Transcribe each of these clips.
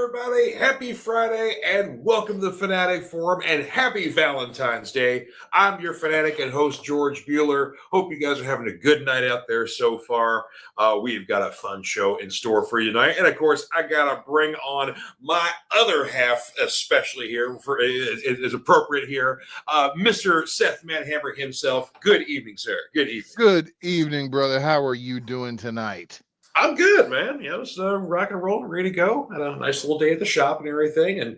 everybody. Happy Friday and welcome to the Fanatic Forum and happy Valentine's Day. I'm your Fanatic and host, George Bueller. Hope you guys are having a good night out there so far. We've got a fun show in store for you tonight. And of course, I got to bring on my other half, especially here, is appropriate here, Mr. Seth Manhammer himself. Good evening, sir. Good evening. Good evening, brother. How are you doing tonight? I'm good, man. You know, it's rock and roll, ready to go. Had a nice little day at the shop and everything. And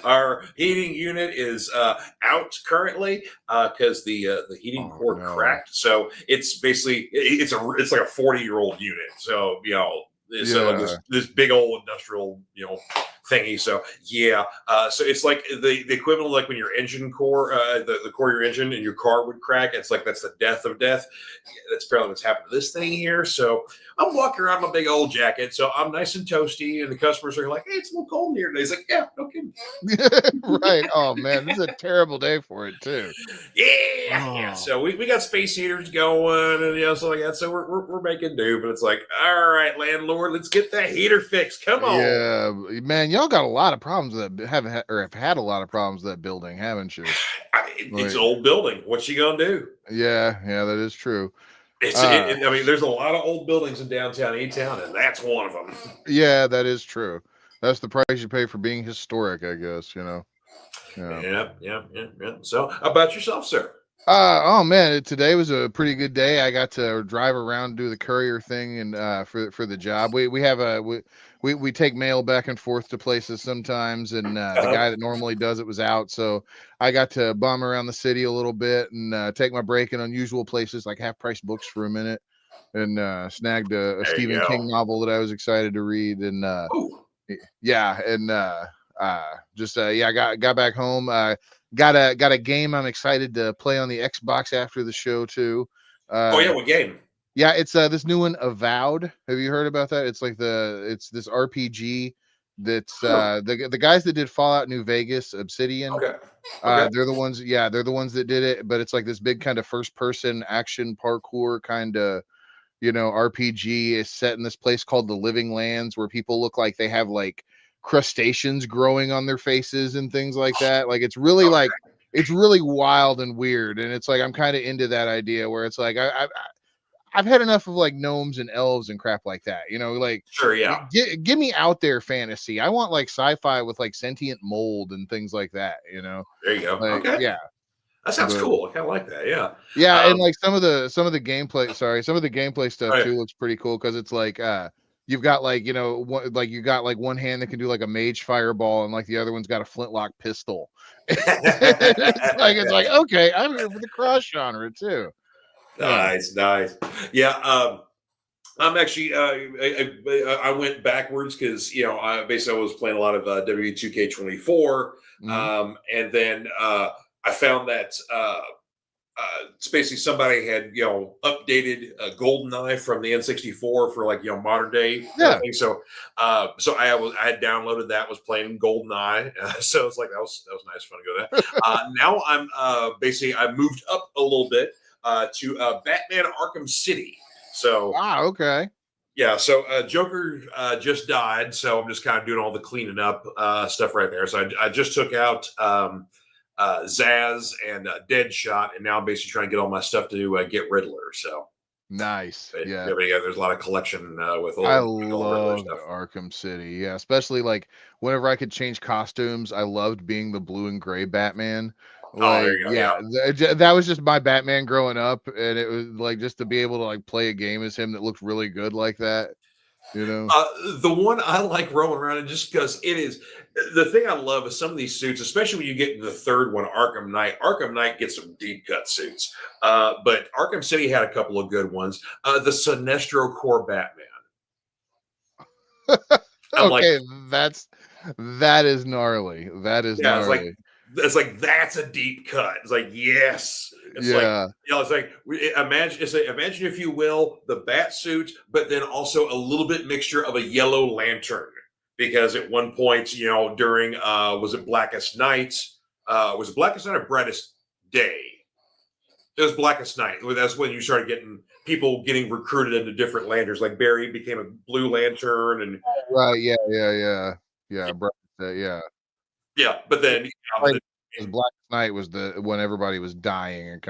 our heating unit is out currently because the heating cord cracked. So it's basically it's like a 40-year-old unit. So like this big old industrial thingy. So yeah, so it's like the equivalent of like when your engine core, the core of your engine and your car would crack. It's like that's the death of death. That's apparently what's happened to this thing here. So I'm walking around my big old jacket, so I'm nice and toasty, and the customers are like, "Hey, it's a little cold here." And he's like, "Yeah, no kidding." Right. Oh man, this is a terrible day for it too. Yeah. So we got space heaters going and stuff like that. So we're making do, but it's like, all right, landlord, let's get that heater fixed. Come on. Yeah, man, y'all got a lot of problems that have had a lot of problems with that building, haven't you? It's an old building. What's she gonna do? Yeah, that is true. I mean, there's a lot of old buildings in downtown E-Town, and that's one of them. Yeah, that is true. That's the price you pay for being historic, I guess. Yeah. So, how about yourself, sir? Oh man, today was a pretty good day. I got to drive around, do the courier thing, and for the job, we take mail back and forth to places sometimes, and the guy that normally does it was out, so I got to bum around the city a little bit and take my break in unusual places like Half Price Books for a minute, and snagged a Stephen King novel that I was excited to read, and got back home. Got a game I'm excited to play on the Xbox after the show too. What game? Yeah, it's this new one, Avowed. Have you heard about that? It's like it's this RPG that's the guys that did Fallout New Vegas, Obsidian. Okay. They're the ones that did it, but it's like this big kind of first person action parkour kind of RPG is set in this place called the Living Lands where people look like they have like crustaceans growing on their faces and things like that. Like it's really it's really wild and weird, and it's like I'm kind of into that idea where it's like I've had enough of like gnomes and elves and crap like that, like sure, yeah. Give me out there fantasy. I want like sci-fi with like sentient mold and things like that. There you go. Like, okay. Yeah. That sounds cool. I kind of like that. Yeah. Yeah, and like some of the gameplay, some of the gameplay stuff too looks pretty cool because it's like you've got like you got like one hand that can do like a mage fireball and like the other one's got a flintlock pistol. it's like okay, I'm here for the cross genre too. Nice. Yeah. I'm actually I went backwards because I was playing a lot of W2K24, and then I found that it's basically somebody had updated GoldenEye from the N64 for like modern day thing. So I had downloaded that, was playing GoldenEye, so it's like that was nice, fun to go there. Now I'm I moved up a little bit to Batman Arkham City. So okay. Yeah, so Joker just died, so I'm just kind of doing all the cleaning up stuff right there. So I just took out Zaz and Deadshot, and now I'm basically trying to get all my stuff to get Riddler. So nice, yeah. There's a lot of collection with all. I love stuff. Arkham City, yeah, especially like whenever I could change costumes. I loved being the blue and gray Batman. Like, there you go. Yeah, that was just my Batman growing up, and it was like just to be able to like play a game as him that looked really good like that. The one I like rolling around in just because it is the thing I love is some of these suits, especially when you get into the third one, Arkham Knight. Arkham Knight gets some deep cut suits, but Arkham City had a couple of good ones. The Sinestro Core Batman. Okay, that is gnarly. That is gnarly. It's like that's a deep cut. It's like yes. It's it's like imagine if you will the bat suit, but then also a little bit mixture of a Yellow Lantern, because at one point during was it Blackest Night? Was it Blackest Night or Brightest Day? It was Blackest Night. That's when you started getting people getting recruited into different lanterns. Like Barry became a Blue Lantern, and Right, yeah, yeah. yeah. But then, Right, 'cause Black Knight was the when everybody was dying and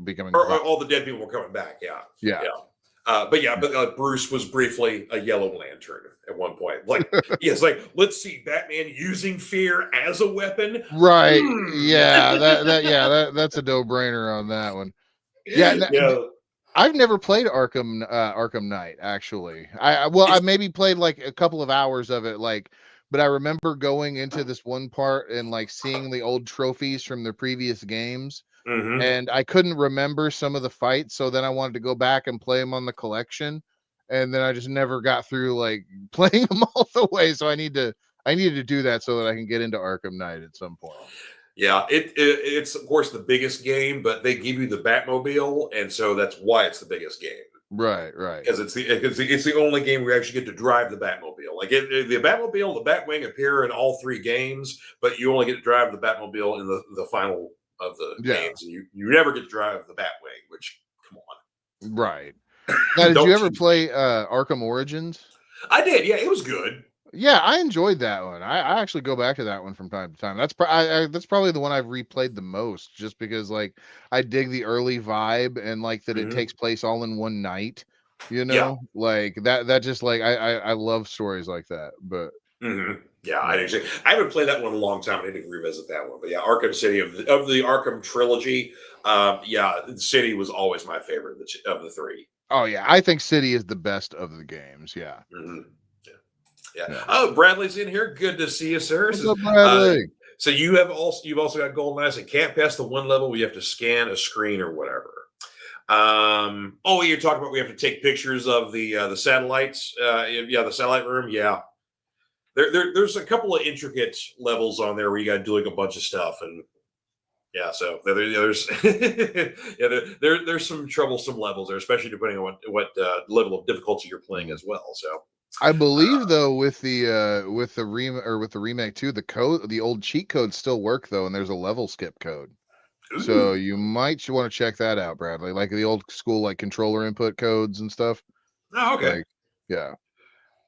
becoming or Black. all the dead people were coming back. Yeah, Yeah. yeah. But Bruce was briefly a Yellow Lantern at one point. Like, yes, like let's see Batman using fear as a weapon. Right. Hmm. Yeah, that's a no-brainer on that one. Yeah, Yeah. I've never played Arkham Knight, actually. I It's maybe played, like, a couple of hours of it, like, but I remember going into this one part and, like, seeing the old trophies from the previous games, mhm. and I couldn't remember some of the fights, so then I wanted to go back and play them on the collection, and then I just never got through, like, playing them all the way, so I needed to do that so that I can get into Arkham Knight at some point. Yeah, it's of course the biggest game, but they give you the Batmobile, and so that's why it's the biggest game. Right. Because it's the only game where you actually get to drive the Batmobile. Like the Batmobile, the Batwing appear in all three games, but you only get to drive the Batmobile in the final of the Yeah, games. You never get to drive the Batwing, which come right. Now, on, did you don't ever choose me. play, Arkham Origins? I did, yeah, it was good. Yeah, I enjoyed that one. I actually go back to that one from time to time. That's probably the one I've replayed the most, just because like I dig the early vibe and like that it Hmm. takes place all in one night. Yeah. Like that just like I love stories like that. But Hmm. Yeah, I yeah. actually I haven't played that one in a long time. I need to revisit that one. But yeah, Arkham City of the Arkham trilogy. Yeah, City was always my favorite of the three. Oh yeah, I think City is the best of the games. Yeah, Hmm. Yeah. yeah. Oh, Bradley's in here. Good to see you, sir. What's up, Bradley? So you've also got Golden Eyes. It can't pass the one level where you have to scan a screen or whatever. Oh, you're talking about we have to take pictures of the satellites. Yeah, the satellite room. Yeah, there's a couple of intricate levels on there where you got to do like a bunch of stuff, and yeah, so there's there's some troublesome levels there, especially depending on what level of difficulty you're playing Mm. as well. So. I believe though with the with the remake too, the old cheat codes still work though, and there's a level skip code. So Ooh. you might want to check that out, Bradley. Like the old school like controller input codes and stuff. Oh, okay. Like yeah.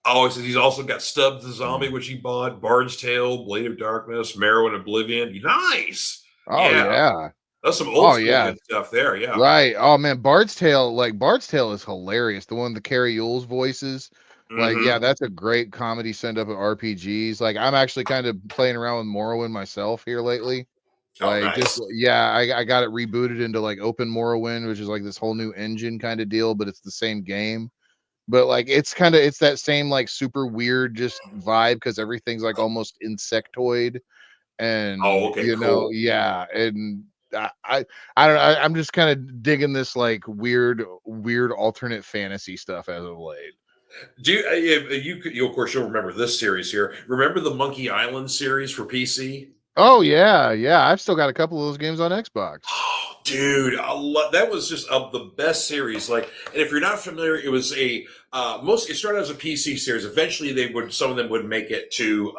Oh, he says he's also got Stubbs the Zombie, Mhm. which he bought, Bard's Tale, Blade of Darkness, Marrow and Oblivion. Nice. Oh Yeah. yeah. That's some old Oh school yeah. good stuff there. Yeah. Right. Oh man, Bard's Tale is hilarious. The one with the Carrie Yule's voices. Like, yeah, Hmm. that's a great comedy send up of RPGs. Like, I'm actually kind of playing around with Morrowind myself here lately. Oh, Like, just nice. yeah, I got it rebooted into like Open Morrowind, which is like this whole new engine kind of deal, but it's the same game. But like, it's that same like super weird just vibe because everything's like almost insectoid Oh, and okay, cool. yeah, and I don't know, I'm just kind of digging this like weird alternate fantasy stuff as of late. Do you, you of course you'll remember this series here. Remember the Monkey Island series for PC? Oh yeah, I've still got a couple of those games on Xbox. Oh, dude, that was just of the best series. Like, and if you're not familiar, it was a most. It started as a PC series. Eventually, some of them would make it to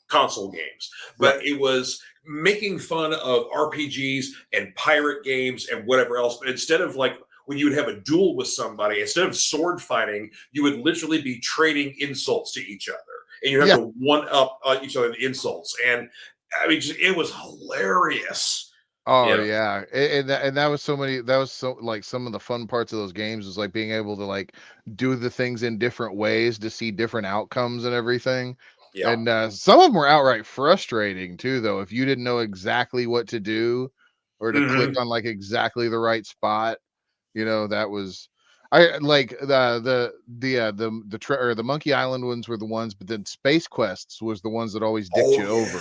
console games, but Right. it was making fun of RPGs and pirate games and whatever else. But instead of like when you would have a duel with somebody, instead of sword fighting, you would literally be trading insults to each other, and you have Yeah. to one up each other in insults. And I mean, it was hilarious. Oh Yeah, yeah, and that was so many. That was so like some of the fun parts of those games was like being able to like do the things in different ways to see different outcomes and everything. yeah. And some of them were outright frustrating too, though. If you didn't know exactly what to do or to click Hmm. on like exactly the right spot, that was I like the Monkey Island ones were the ones, but then Space Quests was the ones that always dicked Oh you over.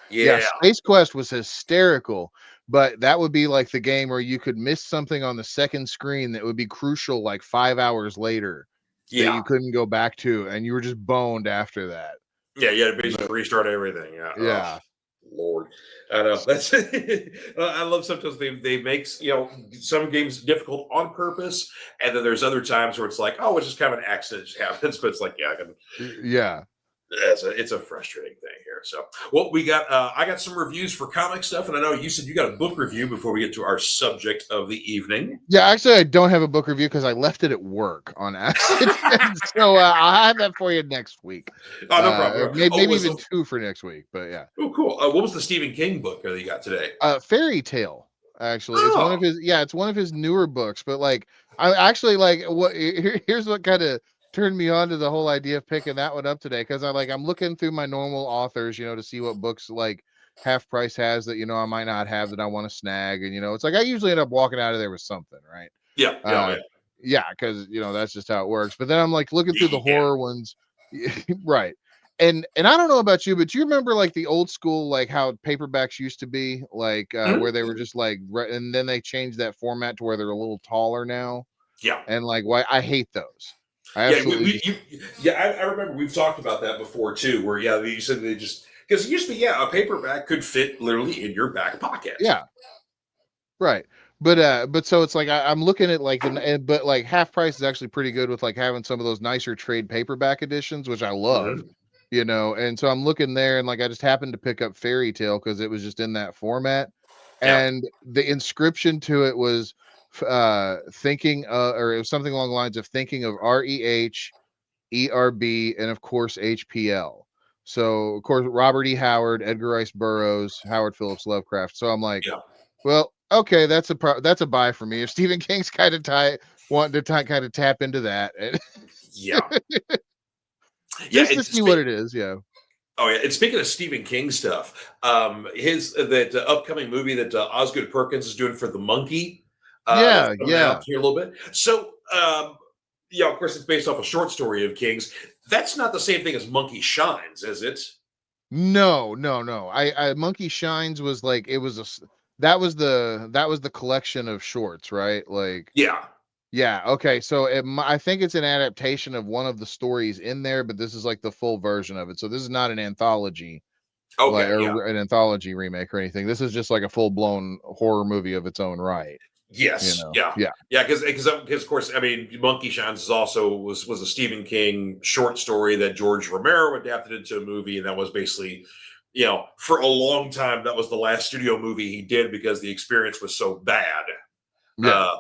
yeah, Yeah, yeah, Space Quest was hysterical, but that would be like the game where you could miss something on the second screen that would be crucial like 5 hours later that yeah. you couldn't go back to, and you were just boned after that. Yeah, you had to basically But restart everything. Yeah. Oh, yeah. Lord. I know. That's I love sometimes they make some games difficult on purpose, and then there's other times where it's like, oh, it's just kind of an accident just happens. But it's like, yeah, I can, Yeah. It's a frustrating thing here. So, well, we got I got some reviews for comic stuff, and I know you said you got a book review before we get to our subject of the evening. Yeah, actually, I don't have a book review because I left it at work on accident. So I'll have that for you next week. Oh, no problem. Maybe even 2 for next week. But yeah, cool. What was the Stephen King book that you got today? Fairy Tale. Actually, it's one of Oh, his. Yeah, it's one of his newer books. But like, I actually like what. Here's what kind of turned me on to the whole idea of picking that one up today, because I'm looking through my normal authors, to see what books like Half Price has that I might not have that I want to snag, and it's like I usually end up walking out of there with something, right? yeah, Uh, yeah, because that's just how it works. But then I'm like looking through the yeah. horror ones, right? And I don't know about you, but you remember like the old school, like how paperbacks used to be, like Mhm. where they were just like, and then they changed that format to where they're a little taller now, Yeah. and like why I hate those. I Yeah, absolutely just I remember we've talked about that before too. Where you said they just because it used to be a paperback could fit literally in your back pocket. yeah. Right. But so it's like I'm looking at like but like Half Price is actually pretty good with like having some of those nicer trade paperback editions, which I love, Mhm. and so I'm looking there, and like I just happened to pick up Fairy Tale because it was just in that format. Yeah, And the inscription to it was thinking or it was something along the lines of thinking of REHERB and of course HPL. So of course Robert E. Howard, Edgar Rice Burroughs, Howard Phillips Lovecraft. So I'm like, yeah, well, okay, that's a buy for me. If Stephen King's kind of wanting to kind of tap into that, yeah, yeah. just to see what it is, yeah, Oh yeah, and speaking of Stephen King stuff, his that upcoming movie that Osgood Perkins is doing for the Monkey, that's yeah, coming out yeah. here a little bit. So, yeah, of course, it's based off a short story of King's. That's not the same thing as Monkey Shines, is it? No, no, no. I Monkey Shines was like it was that was the collection of shorts, right? Like, Yeah. yeah, okay. So I think it's an adaptation of one of the stories in there, but this is like the full version of it. So this is not an anthology, like Okay. Yeah. or an anthology remake or anything. This is just like a full blown horror movie of its own right. Yes. Yeah. Yeah. Yeah. Because of course, I mean, Monkey Shines is also was a Stephen King short story that George Romero adapted into a movie, and that was basically, for a long time that was the last studio movie he did because the experience was so bad. Yeah. Uh,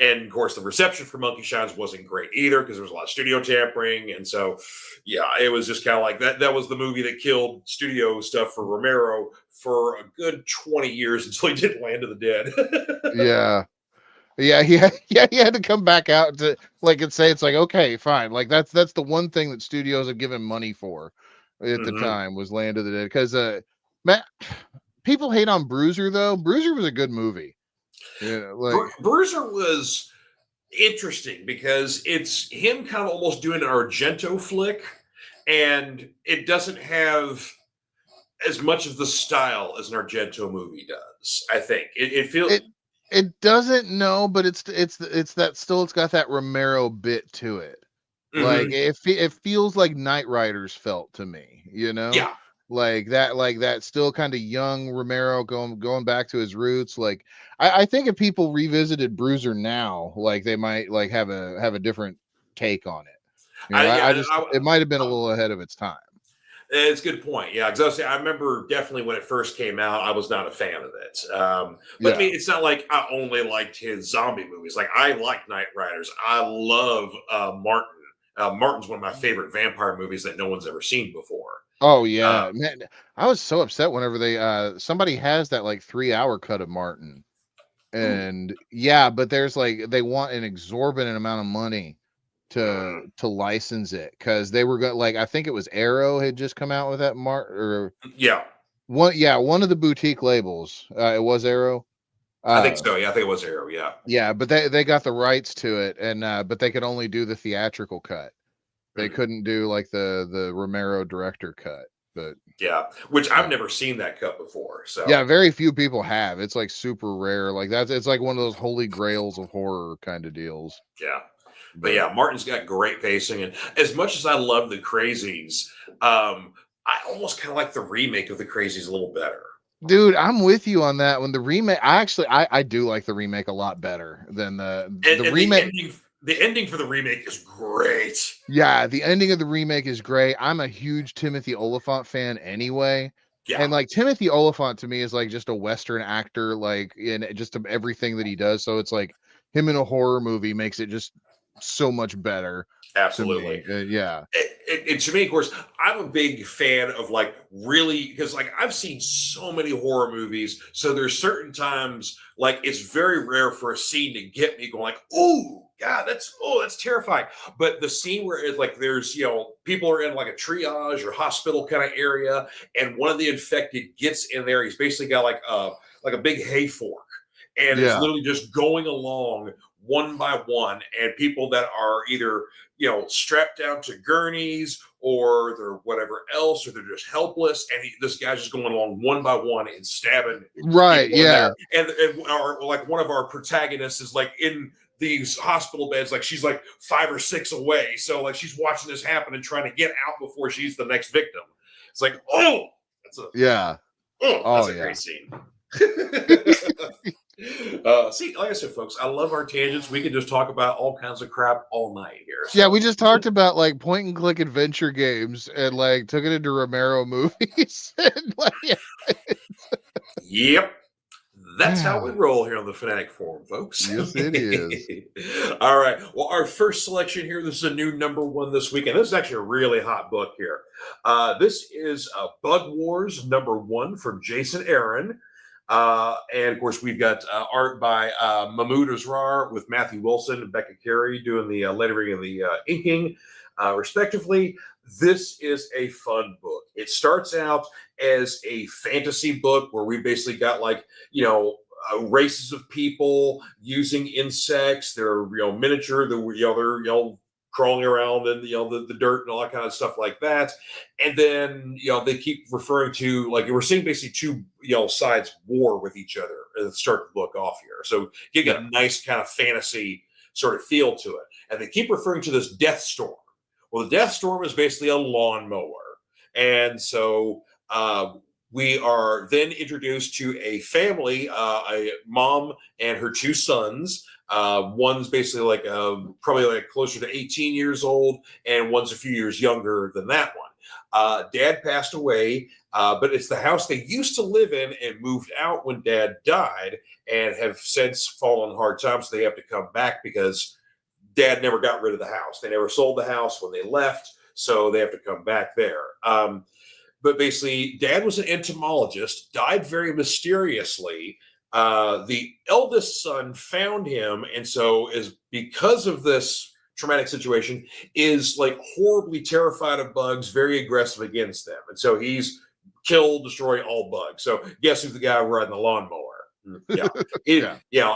and of course, the reception for Monkey Shines wasn't great either because there was a lot of studio tampering, and so yeah, it was just kind of like that. That was the movie that killed studio stuff for Romero for a good 20 years until he did Land of the Dead. Yeah. Yeah, yeah, he had to come back out to like and say it's like okay, fine. Like that's the one thing that studios have given money for at the hmm time was Land of the Dead. Because Matt, people hate on Bruiser though. Bruiser was a good movie. Yeah, like Bruiser was interesting because it's him kind of almost doing an Argento flick, and it doesn't have as much of the style as an Argento movie does. I think it feels. it it doesn't know, but it's that still it's got that Romero bit to it. Like Mhm. it feels like Night Riders felt to me, Yeah, like that still kind of young Romero going back to his roots. Like I think if people revisited Bruiser now, like they might like have a different take on it. yeah, I just it might have been a little ahead of its time. it's a good point. Yeah, because I remember definitely when it first came out, I was not a fan of it. But I Yeah. mean, it's not like I only liked his zombie movies. Like I like Night Riders. I love Martin. Martin's one of my favorite vampire movies that no one's ever seen before. Oh Uh, yeah, man. I was so upset whenever they somebody has that like 3 hour cut of Martin. ooh, And yeah, but there's like they want an exorbitant amount of money to license it because they were going like I think it was Arrow had just come out with that or yeah, one of the boutique labels. It was Arrow. I think Uh so. Yeah, I think it was Arrow. Yeah. yeah, but they got the rights to it and but they could only do the theatrical cut. They Mhm. couldn't do like the Romero director cut. But Yeah, which I've yeah. never seen that cut before. Yeah, So very few people have. It's like super rare. Like it's like one of those holy grails of horror kind of deals. yeah, but But yeah, Martin's got great pacing, and as much as I love the Crazies, I almost kind of like the remake of the Crazies a little better. dude, I'm with you on that one. The remake, I do like the remake a lot better than the And the remake. ending, The ending for the remake is great. Yeah, the ending of the remake is great. I'm a huge Timothy Olyphant fan anyway. Yeah, And like Timothy Olyphant to me is like just a Western actor, like in just everything that he does. So it's like him in a horror movie makes it just so much better to absolutely. me. Yeah. And to me, of course, I'm a big fan of like really because like I've seen so many horror movies, so there's certain times like it's very rare for a scene to get me going like, oh God, that's terrifying. But the scene where it's like there's people are in like a triage or hospital kind of area, and one of the infected gets in there. He's basically got like a big hay fork, and is Yeah. literally just going along one by one, and people that are either strapped down to gurneys or they're whatever else, or they're just helpless. And this guy's just going along one by one and stabbing Right. people in Yeah. there. And our like one of our protagonists is like in these hospital beds, like she's like 5 or 6 away. So like she's watching this happen and trying to get out before she's the next victim. It's like, Yeah. that's Oh a yeah. great scene. See, like I said, folks, I love our tangents. We can just talk about all kinds of crap all night here. So. Yeah, we just talked about like point and click adventure games and like took it into Romero movies. And, like, Yep. That's how we yeah. roll here on the Fanatic Forum, folks. Yes, it is. All right. Well, our first selection here, this is a new #1 this week, and this is actually a really hot book here. This is Bug Wars #1 from Jason Aaron. And of course, we've got art by Mahmoud Asrar with Matthew Wilson and Becca Carey doing the lettering and the inking, respectively. This is a fun book. It starts out as a fantasy book where we basically got like, races of people using insects. They're, miniature, they're crawling around in the dirt and all that kind of stuff like that. And then they keep referring to like we're seeing basically two sides war with each other at the start of the book off here. So getting a nice kind of fantasy sort of feel to it. And they keep referring to this Death Storm. Well, the Death Storm is basically a lawnmower. And so we are then introduced to a family, a mom and her 2 sons. One's basically like probably like closer to 18 years old, and one's a few years younger than that one. Dad passed away, but it's the house they used to live in and moved out when Dad died, and have since fallen on hard times. So they have to come back because Dad never got rid of the house. They never sold the house when they left, so they have to come back there. But basically, Dad was an entomologist, died very mysteriously. The eldest son found him, and so is because of this traumatic situation, is like horribly terrified of bugs, very aggressive against them, and so he's kill, destroy all bugs. So guess who's the guy riding the lawnmower? Yeah,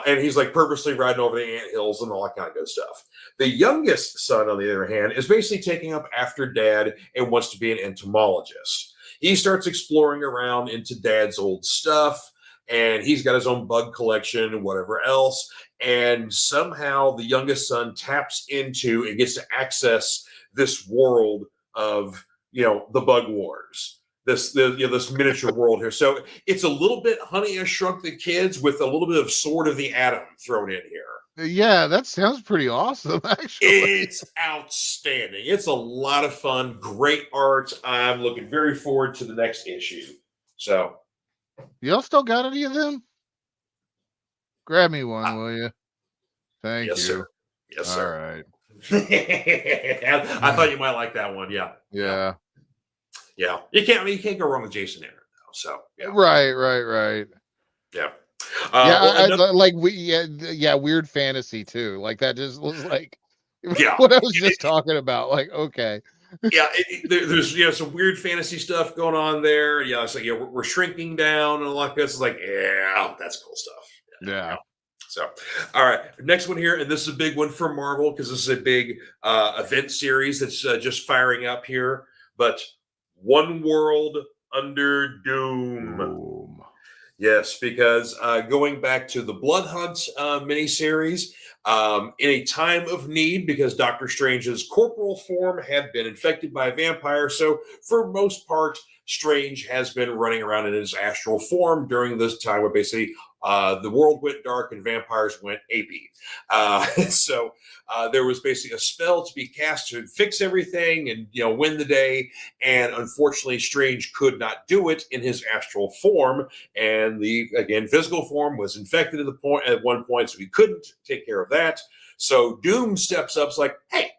and he's like purposely riding over the anthills and all that kind of good stuff. The youngest son, on the other hand, is basically taking up after Dad and wants to be an entomologist. He starts exploring around into Dad's old stuff, and he's got his own bug collection and whatever else. And somehow the youngest son taps into and gets to access this world of the Bug Wars. This miniature world here. So it's a little bit Honey I Shrunk the Kids with a little bit of Sword of the Atom thrown in here. Yeah, that sounds pretty awesome, actually. It's outstanding. It's a lot of fun. Great art. I'm looking very forward to the next issue. So, y'all still got any of them? Grab me one, will you? Thank you. Sir. Yes, sir. All right. I thought you might like that one. Yeah. Yeah. Yeah. You can't go wrong with Jason Aaron, though. So, yeah. Right. Yeah. Weird fantasy too. Like that just was like yeah. what I was just talking about. Like, okay. Yeah, there's some weird fantasy stuff going on there. Yeah, it's like we're shrinking down and all that. It's like that's cool stuff. Yeah. So, all right, next one here, and this is a big one for Marvel because this is a big event series that's just firing up here. But One World Under Doom. Yes, because going back to the Blood Hunt miniseries, In a time of need, because Doctor Strange's corporal form had been infected by a vampire, so for most part, Strange has been running around in his astral form during this time where basically the world went dark and vampires went apey. So there was basically a spell to be cast to fix everything and win the day. And unfortunately, Strange could not do it in his astral form, and the physical form was infected at one point, so he couldn't take care of that. So Doom steps up, is like, "Hey,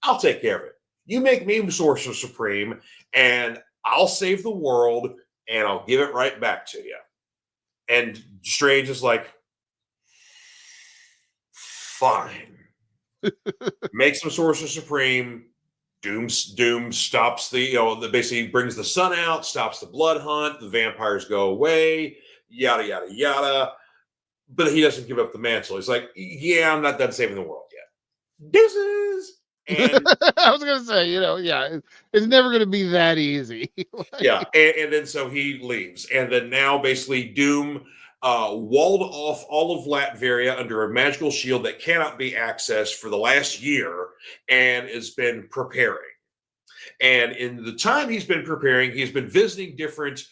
I'll take care of it. You make me Sorcerer Supreme, and I'll save the world, and I'll give it right back to you." And Strange is like, "Fine." Makes him Sorcerer Supreme. Doom stops basically brings the sun out, stops the blood hunt, the vampires go away, yada yada yada. But he doesn't give up the mantle. He's like, "Yeah, I'm not done saving the world yet. Deuces." And I was gonna say, it's never gonna be that easy. yeah, and then so he leaves, and then now basically Doom walled off all of Latveria under a magical shield that cannot be accessed for the last year, and has been preparing. And in the time he's been preparing, he's been visiting different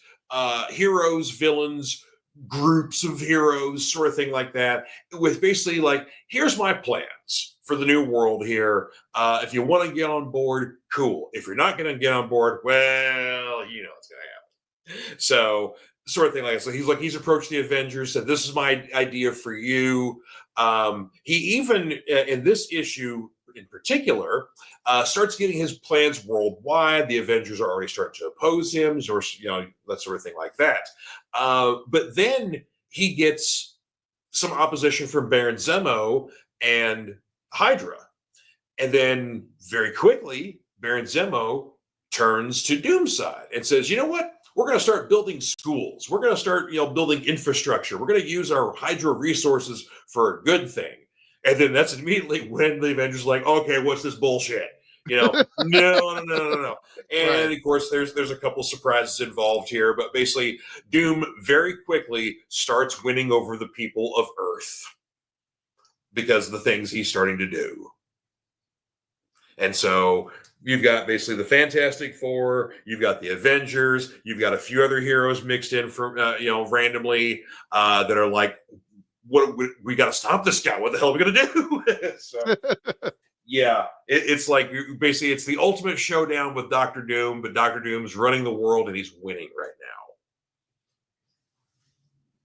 heroes, villains, groups of heroes, sort of thing like that, with basically like, "Here's my plans for the new world here. If you want to get on board, cool. If you're not going to get on board, well, you know what's going to happen." So sort of thing like that. So he's approached the Avengers, said, "This is my idea for you." He even in this issue in particular starts getting his plans worldwide. The Avengers are already starting to oppose him, or that sort of thing like that. But then he gets some opposition from Baron Zemo and Hydra, and then very quickly Baron Zemo turns to Doom's side and says, "You know what? We're going to start building schools. We're going to start, building infrastructure. We're going to use our Hydra resources for a good thing." And then that's immediately when the Avengers are like, "Okay, what's this bullshit?" No. And right. Of course, there's a couple surprises involved here, but basically, Doom very quickly starts winning over the people of Earth because of the things he's starting to do. And so you've got basically the Fantastic Four, you've got the Avengers, you've got a few other heroes mixed in from randomly that are like, "What, we got to stop this guy? What the hell are we gonna do?" So, yeah, it's like basically it's the ultimate showdown with Doctor Doom, but Doctor Doom's running the world and he's winning right now.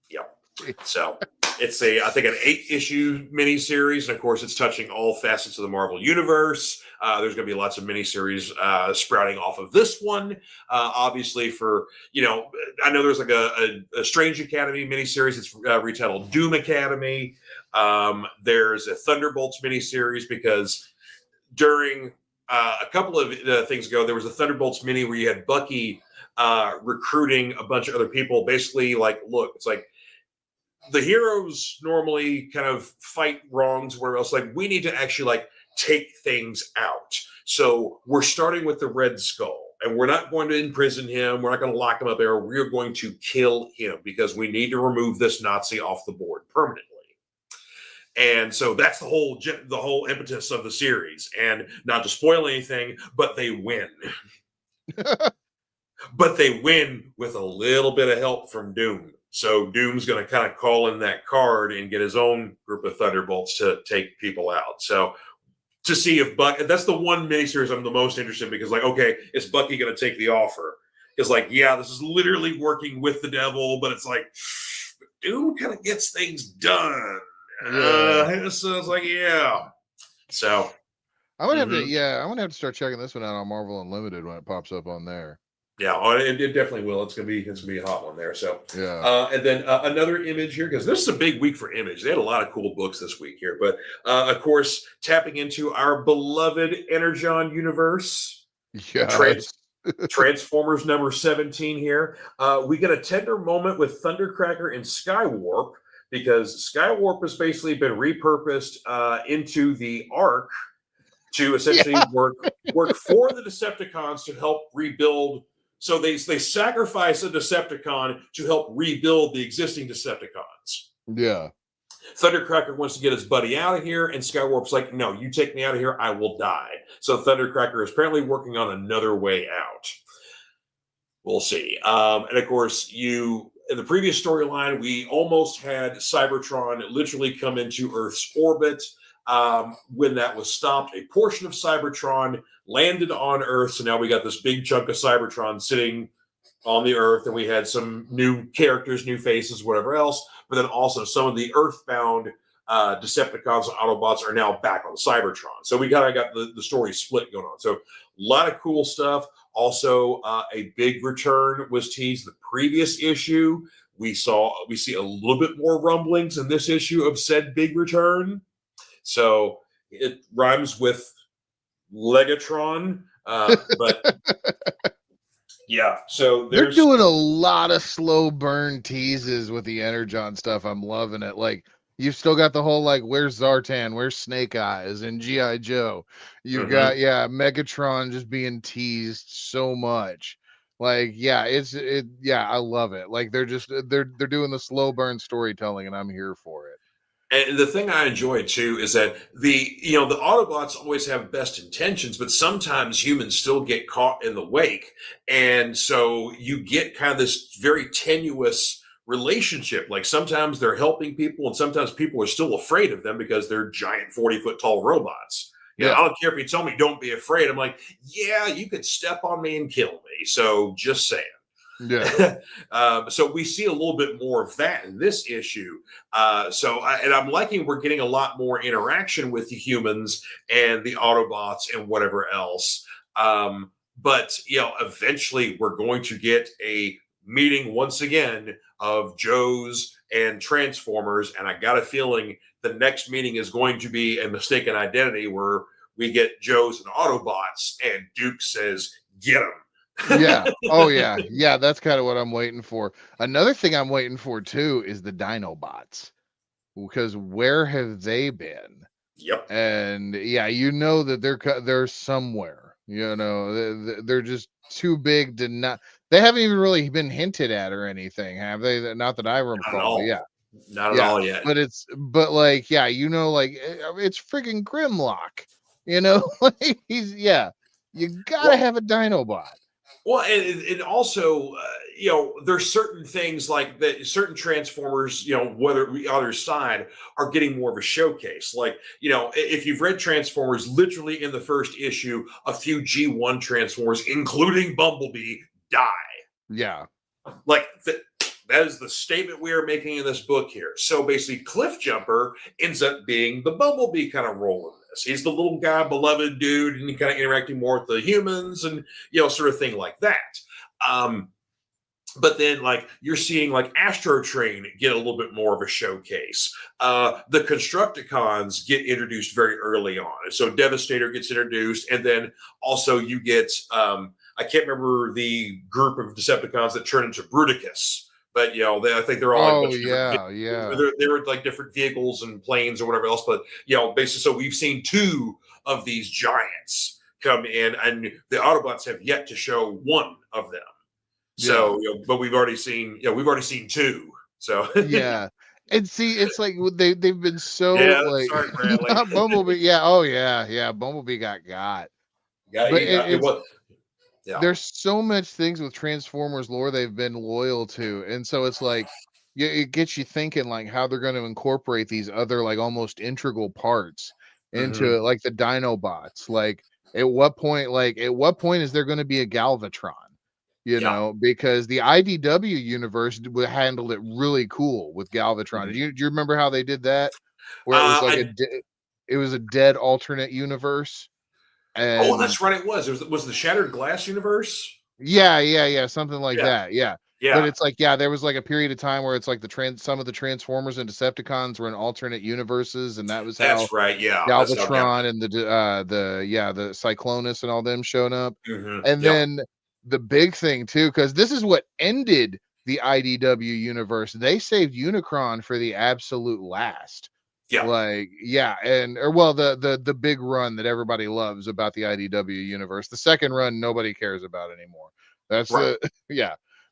Yep. So it's I think an 8-issue miniseries, and of course it's touching all facets of the Marvel universe. There's going to be lots of miniseries sprouting off of this one. Obviously, for I know there's like a Strange Academy miniseries. It's retitled Doom Academy. There's a Thunderbolts miniseries because during a couple of things ago, there was a Thunderbolts mini where you had Bucky recruiting a bunch of other people. Basically, like, look, it's like, the heroes normally kind of fight wrongs where else, like, we need to actually like take things out. So we're starting with the Red Skull, and we're not going to imprison him. We're not going to lock him up there. We're going to kill him because we need to remove this Nazi off the board permanently. And so that's the whole impetus of the series. And not to spoil anything, but they win. But they win with a little bit of help from Doom. So Doom's going to kind of call in that card and get his own group of Thunderbolts to take people out. So to see if that's the one miniseries I'm the most interested in, because like, okay, is Bucky going to take the offer? Because like, yeah, this is literally working with the devil, but it's like Doom kind of gets things done. So it's like, yeah. So I'm gonna have to, I'm gonna have to start checking this one out on Marvel Unlimited when it pops up on there. Yeah, it definitely will. It's gonna be a hot one there. So yeah, and then another Image here, because this is a big week for Image. They had a lot of cool books this week here, but of course, tapping into our beloved Energon universe. Yeah. Transformers number 17 here. We get a tender moment with Thundercracker and Skywarp, because Skywarp has basically been repurposed into the Ark to essentially work for the Decepticons to help rebuild. So they sacrifice a Decepticon to help rebuild the existing Decepticons. Yeah. Thundercracker wants to get his buddy out of here, and Skywarp's like, no, you take me out of here, I will die. So Thundercracker is apparently working on another way out. We'll see. And of course, in the previous storyline, we almost had Cybertron literally come into Earth's orbit. When that was stopped, a portion of Cybertron landed on Earth. So now we got this big chunk of Cybertron sitting on the Earth, and we had some new characters, new faces, whatever else. But then also some of the Earthbound Decepticons and Autobots are now back on Cybertron. So we kind of got the story split going on. So a lot of cool stuff. Also, a big return was teased the previous issue. We see a little bit more rumblings in this issue of said big return. So it rhymes with Legatron, but yeah. So they're doing a lot of slow burn teases with the Energon stuff. I'm loving it. Like, you've still got the whole, like, where's Zartan, where's Snake Eyes, and G.I. Joe. You've got Megatron just being teased so much. Like, yeah, I love it. Like, they're doing the slow burn storytelling, and I'm here for it. And the thing I enjoy too is that the Autobots always have best intentions, but sometimes humans still get caught in the wake, and so you get kind of this very tenuous relationship. Like sometimes they're helping people, and sometimes people are still afraid of them because they're giant 40-foot tall robots. I don't care if you tell me don't be afraid. I'm like, yeah, you could step on me and kill me. So just saying. Yeah. So we see a little bit more of that in this issue. And I'm liking we're getting a lot more interaction with the humans and the Autobots and whatever else. But eventually we're going to get a meeting once again of Joes and Transformers, and I got a feeling the next meeting is going to be a mistaken identity where we get Joes and Autobots, and Duke says, "Get them." Yeah. Oh yeah. Yeah, that's kind of what I'm waiting for. Another thing I'm waiting for too is the Dinobots, because where have they been? Yep. And yeah, that they're somewhere. They're just too big to not. They haven't even really been hinted at or anything, have they? Not that I recall. Yeah. Not at all yet. But it's like it's friggin' Grimlock. Like you gotta have a Dinobot. Well, and also, there's certain things like that, certain Transformers, whether the other side are getting more of a showcase. Like, if you've read Transformers, literally in the first issue, a few G1 Transformers, including Bumblebee, die. Yeah. Like, that is the statement we are making in this book here. So basically, Cliffjumper ends up being the Bumblebee kind of role in this. He's the little guy, beloved dude, and he kind of interacting more with the humans and, sort of thing like that. But then, like, you're seeing, like, Astro Train get a little bit more of a showcase. The Constructicons get introduced very early on. And so Devastator gets introduced, and then also you get, I can't remember the group of Decepticons that turn into Bruticus. But I think they're all they're like different vehicles and planes or whatever else. But basically, so we've seen two of these giants come in, and the Autobots have yet to show one of them. So, but we've already seen two. So yeah, and see, it's like they've been so like sorry, Bradley. Bumblebee. Yeah, Bumblebee got. There's so much things with Transformers lore they've been loyal to, and so it's like it gets you thinking like how they're going to incorporate these other like almost integral parts into it, like the Dinobots. Like at what point is there going to be a Galvatron? Because the IDW universe handled it really cool with Galvatron. Do you remember how they did that? Where it was like it was a dead alternate universe. And that's right. It was the Shattered Glass universe. Yeah, something like that. Yeah. Yeah. But it's like, there was like a period of time where it's like some of the Transformers and Decepticons were in alternate universes, and that was how that's right. Yeah, Galvatron and the Cyclonus and all them showed up. And then the big thing too, because this is what ended the IDW universe. They saved Unicron for the absolute last. Yeah. The big run that everybody loves about the IDW universe. The second run nobody cares about anymore. That's right.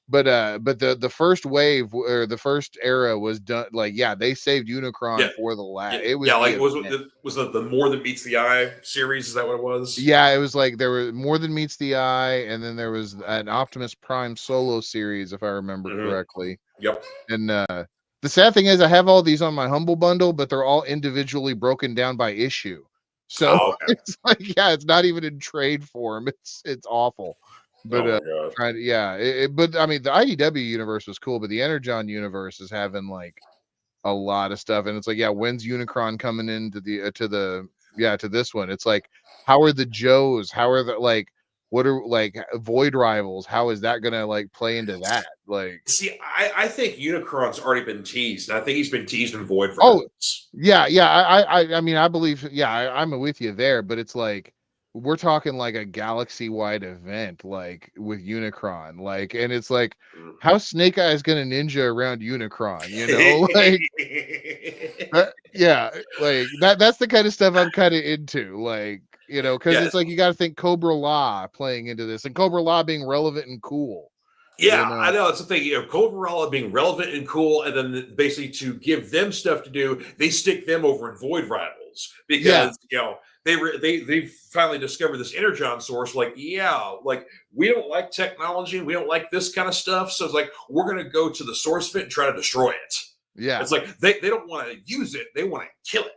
but the first wave or the first era was done like they saved Yeah, Unicron for the yeah, last. It was yeah. the Like event. was it the More Than Meets the Eye series? Is that what it was? Yeah, it was like there was More Than Meets the Eye, and then there was an Optimus Prime solo series, if I remember Hmm. correctly. Yep. And the sad thing is, I have all these on my Humble Bundle, but they're all individually broken down by issue. So Oh, okay. it's like, it's not even in trade form. It's awful. But Oh my god. trying to, but I mean, the IDW universe was cool, but the Energon universe is having like a lot of stuff, and it's like, when's Unicron coming into the to this one? It's like, how are the Joes? How are the like? What are like Void Rivals? How is that gonna like play into that? Like, See, I think Unicron's already been teased, and I think he's been teased in Void oh Rivals. I mean, I believe, I'm with you there, but it's like we're talking like a galaxy wide event, like with Unicron, like, and it's like, how Snake Eye is gonna ninja around Unicron, like. Like that's the kind of stuff I'm kind of into, like, because Yes. it's like you got to think Cobra Law playing into this, and Cobra Law being relevant and cool, you Yeah, I know. know. It's the thing, Coveralla being relevant and cool, and then basically to give them stuff to do, they stick them over in Void Rivals Yeah, because they finally discovered this energon source. Like, like we don't like technology, we don't like this kind of stuff, so it's like we're gonna go to the source of it and try to destroy it. yeah, It's like they don't want to use it; they want to kill it.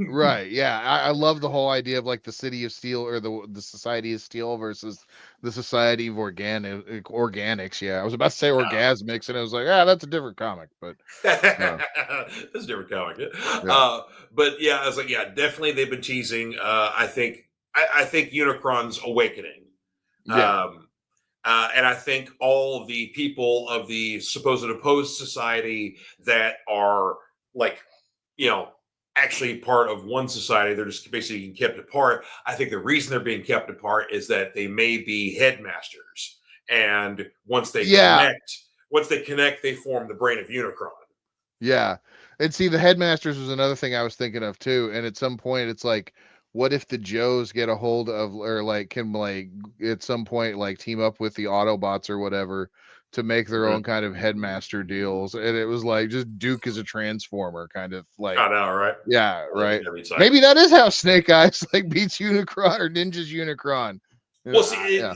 right. Yeah, I love the whole idea of like the City of Steel or the Society of Steel versus the Society of Organics. Yeah, I was about to say Orgasmics, and I was like, that's a different comic, but uh, That's a different comic. yeah, But yeah, I was like, definitely they've been teasing. I think Unicron's awakening. yeah, Um, and I think all of the people of the supposed opposed society that are like, you know, actually part of one society, they're just basically being kept apart. I think the reason they're being kept apart is that they may be headmasters. And yeah. once they connect, they form the brain of Unicron. Yeah. And see, the headmasters was another thing I was thinking of too. And at some point, it's like, what if the Joes get a hold of, or like can like at some point like team up with the Autobots or whatever to make their Mhm. own kind of headmaster deals? And it was like just Duke is a transformer kind of like, I know, right? yeah, right. That'd be tight. Maybe that is how Snake Eyes like beats Unicron or Ninja's Unicron. Well, see, Yeah.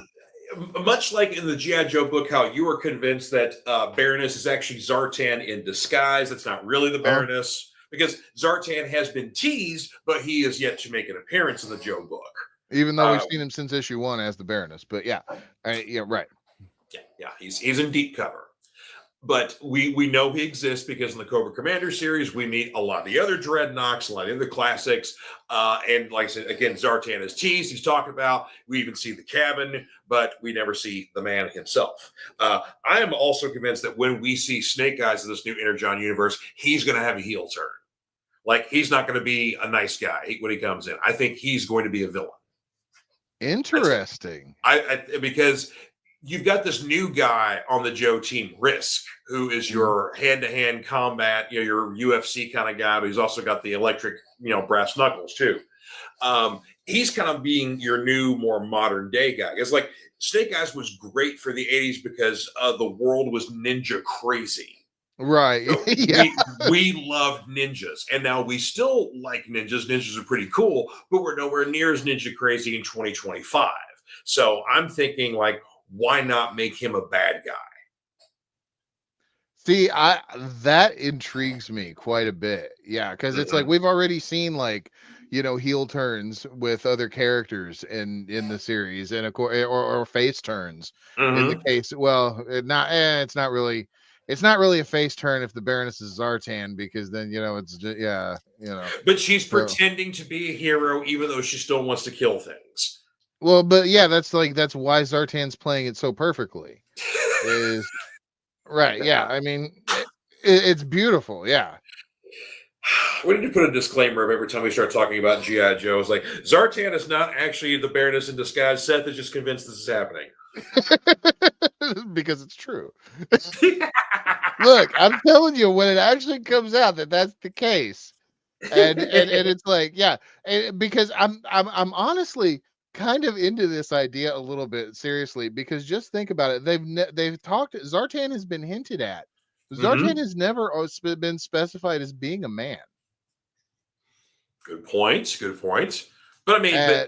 much like in the GI Joe book, how you were convinced that Baroness is actually Zartan in disguise. That's not really the Uh, Baroness because Zartan has been teased, but he is yet to make an appearance in the Joe book. Even though we've Um, seen him since issue 1 as the Baroness, but yeah, right. yeah, he's in deep cover. But we know he exists because in the Cobra Commander series, we meet a lot of the other Dreadnoks, a lot of the other classics. And like I said, again, Zartan is teased. He's talked about. We even see the cabin, but we never see the man himself. I am also convinced that when we see Snake Eyes in this new Energon universe, he's going to have a heel turn. Like, he's not going to be a nice guy when he comes in. I think he's going to be a villain. Interesting. Because you've got this new guy on the Joe team, Risk, who is your hand-to-hand combat, your UFC kind of guy, but he's also got the electric, brass knuckles too. He's kind of being your new, more modern day guy. It's like Snake Eyes was great for the 80s because the world was ninja crazy. Right. So Yeah. we loved ninjas, and now we still like ninjas. Ninjas are pretty cool, but we're nowhere near as ninja crazy in 2025. So I'm thinking, like, why not make him a bad guy? See, I that intrigues me quite a bit. Yeah, because it's like Mhm. we've already seen like, heel turns with other characters in the series, and of course, or face turns in the Mhm. case. Well, it's not really a face turn if the Baroness is Zartan, because then it's just, But she's so. pretending to be a hero, even though she still wants to kill things. Well, but yeah, that's why Zartan's playing it so perfectly. Is right. Yeah, I mean, it's beautiful. Yeah. We need to put a disclaimer of every time we start talking about GI Joe. It's like Zartan is not actually the Baroness in disguise. Seth is just convinced this is happening. Because it's true. Look, I'm telling you, when it actually comes out that that's the case, and it's like, because I'm honestly, kind of into this idea a little bit seriously, because just think about it. They've talked. Zartan has been hinted at. Zartan Hmm. has never been specified as being a man. Good point. Good point. But I mean, Uh,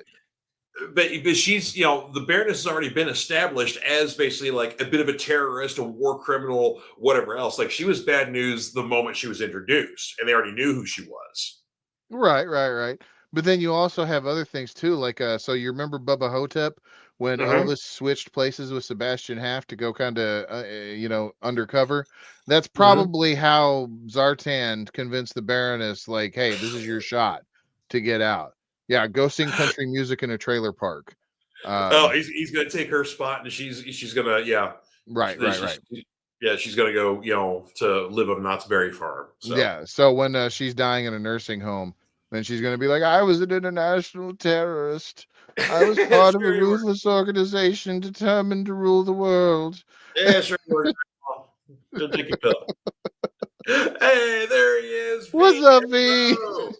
but she's, the Baroness has already been established as basically like a bit of a terrorist, a war criminal, whatever else. Like she was bad news the moment she was introduced, and they already knew who she was. right. But then you also have other things too, like so you remember Bubba Hotep when Hmm. Elvis switched places with Sebastian Haft to go kind of undercover. That's Hmm. probably how Zartan convinced the Baroness, like, hey, this is your shot to get out. Yeah, go sing country music in a trailer park. Oh, Um, he's gonna take her spot, and she's gonna, right. she's gonna go, to live on Knott's Berry Farm. So Yeah. So when she's dying in a nursing home, then she's going to be like, I was an international terrorist. I was part it's of a very ruthless organization determined to rule the world. yeah, sure works. Go take a pill. Hey, there he is, What's V. up, V? Hello.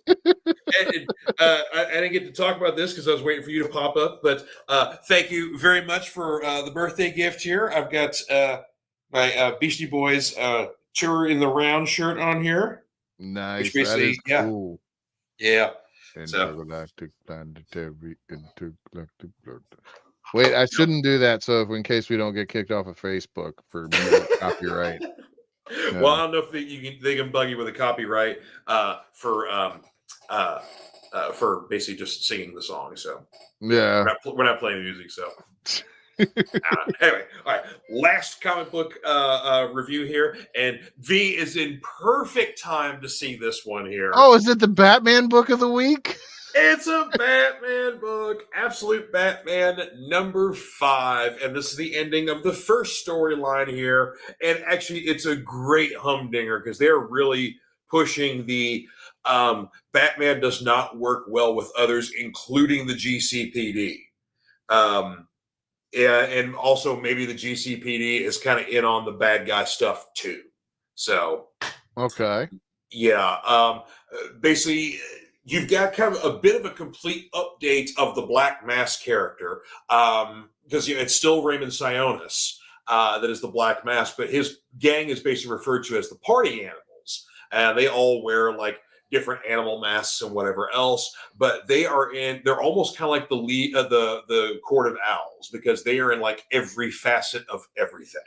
And, I didn't get to talk about this because I was waiting for you to pop up. But thank you very much for the birthday gift here. I've got my Beastie Boys tour in the round shirt on here, which Nice. That is basically, cool. yeah. So Intergalactic planetary intergalactic. Wait, I shouldn't do that. So, if in case we don't get kicked off of Facebook for music copyright. well, Yeah. I don't know if they can bug you with a copyright uh, for basically just singing the song. So Yeah. we're not playing the music. So anyway, all right. Last comic book review here, and V is in perfect time to see this one here. Oh, is it the Batman book of the week? It's a Batman book, Absolute Batman #5, and this is the ending of the first storyline here. And actually, it's a great humdinger because they're really pushing the Batman does not work well with others, including the GCPD. Um, yeah, and also maybe the GCPD is kind of in on the bad guy stuff too. So Okay. yeah, basically, you've got kind of a bit of a complete update of the Black Mask character because it's still Raymond Sionis that is the Black Mask, but his gang is basically referred to as the Party Animals, and they all wear like different animal masks and whatever else. But they're almost kind of like the lead the Court of Owls because they are in like every facet of everything.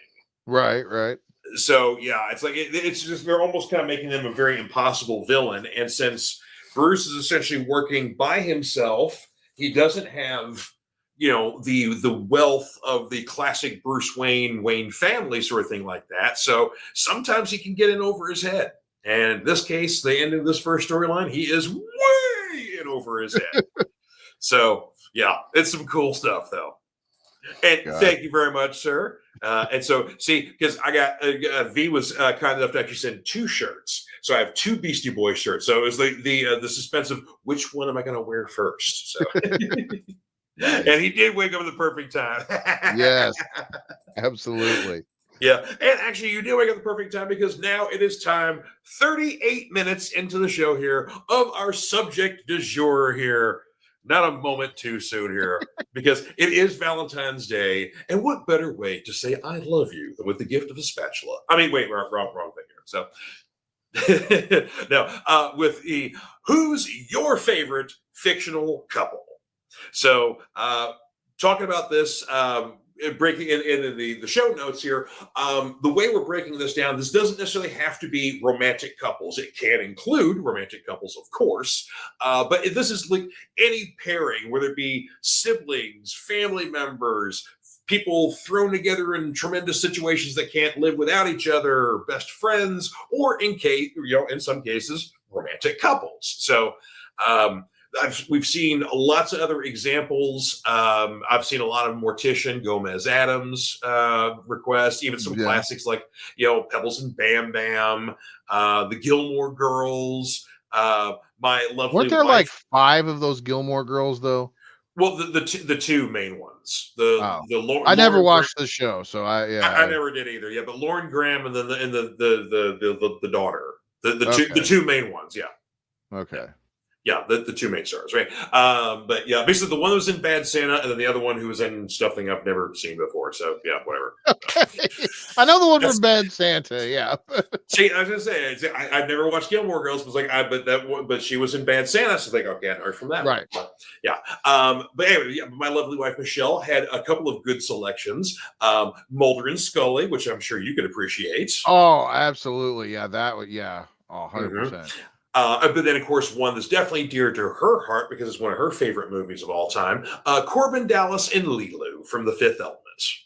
Right. So yeah, it's like it's just they're almost kind of making them a very impossible villain. And since Bruce is essentially working by himself, he doesn't have the wealth of the classic Bruce Wayne family sort of thing like that. So sometimes he can get in over his head. And in this case, the end of this first storyline, he is way in over his head. So yeah, it's some cool stuff though. And Got thank you very much, sir. And so, see, because I got V was kind enough to actually send 2 shirts, so I have 2 Beastie Boys shirts. So it was the suspense of which one am I going to wear first. So, Nice. and he did wake up at the perfect time. Yes, absolutely. Yeah, and actually, you did wake up at the perfect time because now it is time, 38 minutes into the show here, of our subject du jour here. Not a moment too soon here because it is Valentine's Day, and what better way to say I love you than with the gift of a spatula? I mean, wait, wrong thing here. So, no, with the who's your favorite fictional couple? So, talking about this, breaking in the show notes here, the way we're breaking this down, this doesn't necessarily have to be romantic couples. It can include romantic couples, of course, but this is like any pairing, whether it be siblings, family members, people thrown together in tremendous situations that can't live without each other, best friends, or in some cases, romantic couples. So, we've seen lots of other examples. I've seen a lot of Mortician, Gomez Adams requests, even some Yeah. classics like Pebbles and Bam Bam, the Gilmore Girls, my lovely Weren't there like wife. 5 of those Gilmore Girls though? Well, the two main ones, the Oh, the I never Lauren Graham. watched the show, so I never did either. Yeah, but Lauren Graham and then the daughter, the okay, two main ones. Yeah. okay. Yeah, the two main stars, right? But yeah, basically the one that was in Bad Santa, and then the other one who was in something I've never seen before. So yeah, whatever. Okay. I know the one from Bad Santa. Yeah. See, I was gonna say I've never watched Gilmore Girls. Was like, but she was in Bad Santa, so like, okay, I know her from that one. Right. But, yeah. But anyway, yeah, my lovely wife Michelle had a couple of good selections. Mulder and Scully, which I'm sure you could appreciate. Oh, absolutely. Yeah, that would. Yeah. Oh, Mhm. 100%. But then, of course, one that's definitely dear to her heart because it's one of her favorite movies of all time. Corbin Dallas and Lilu from The Fifth Element.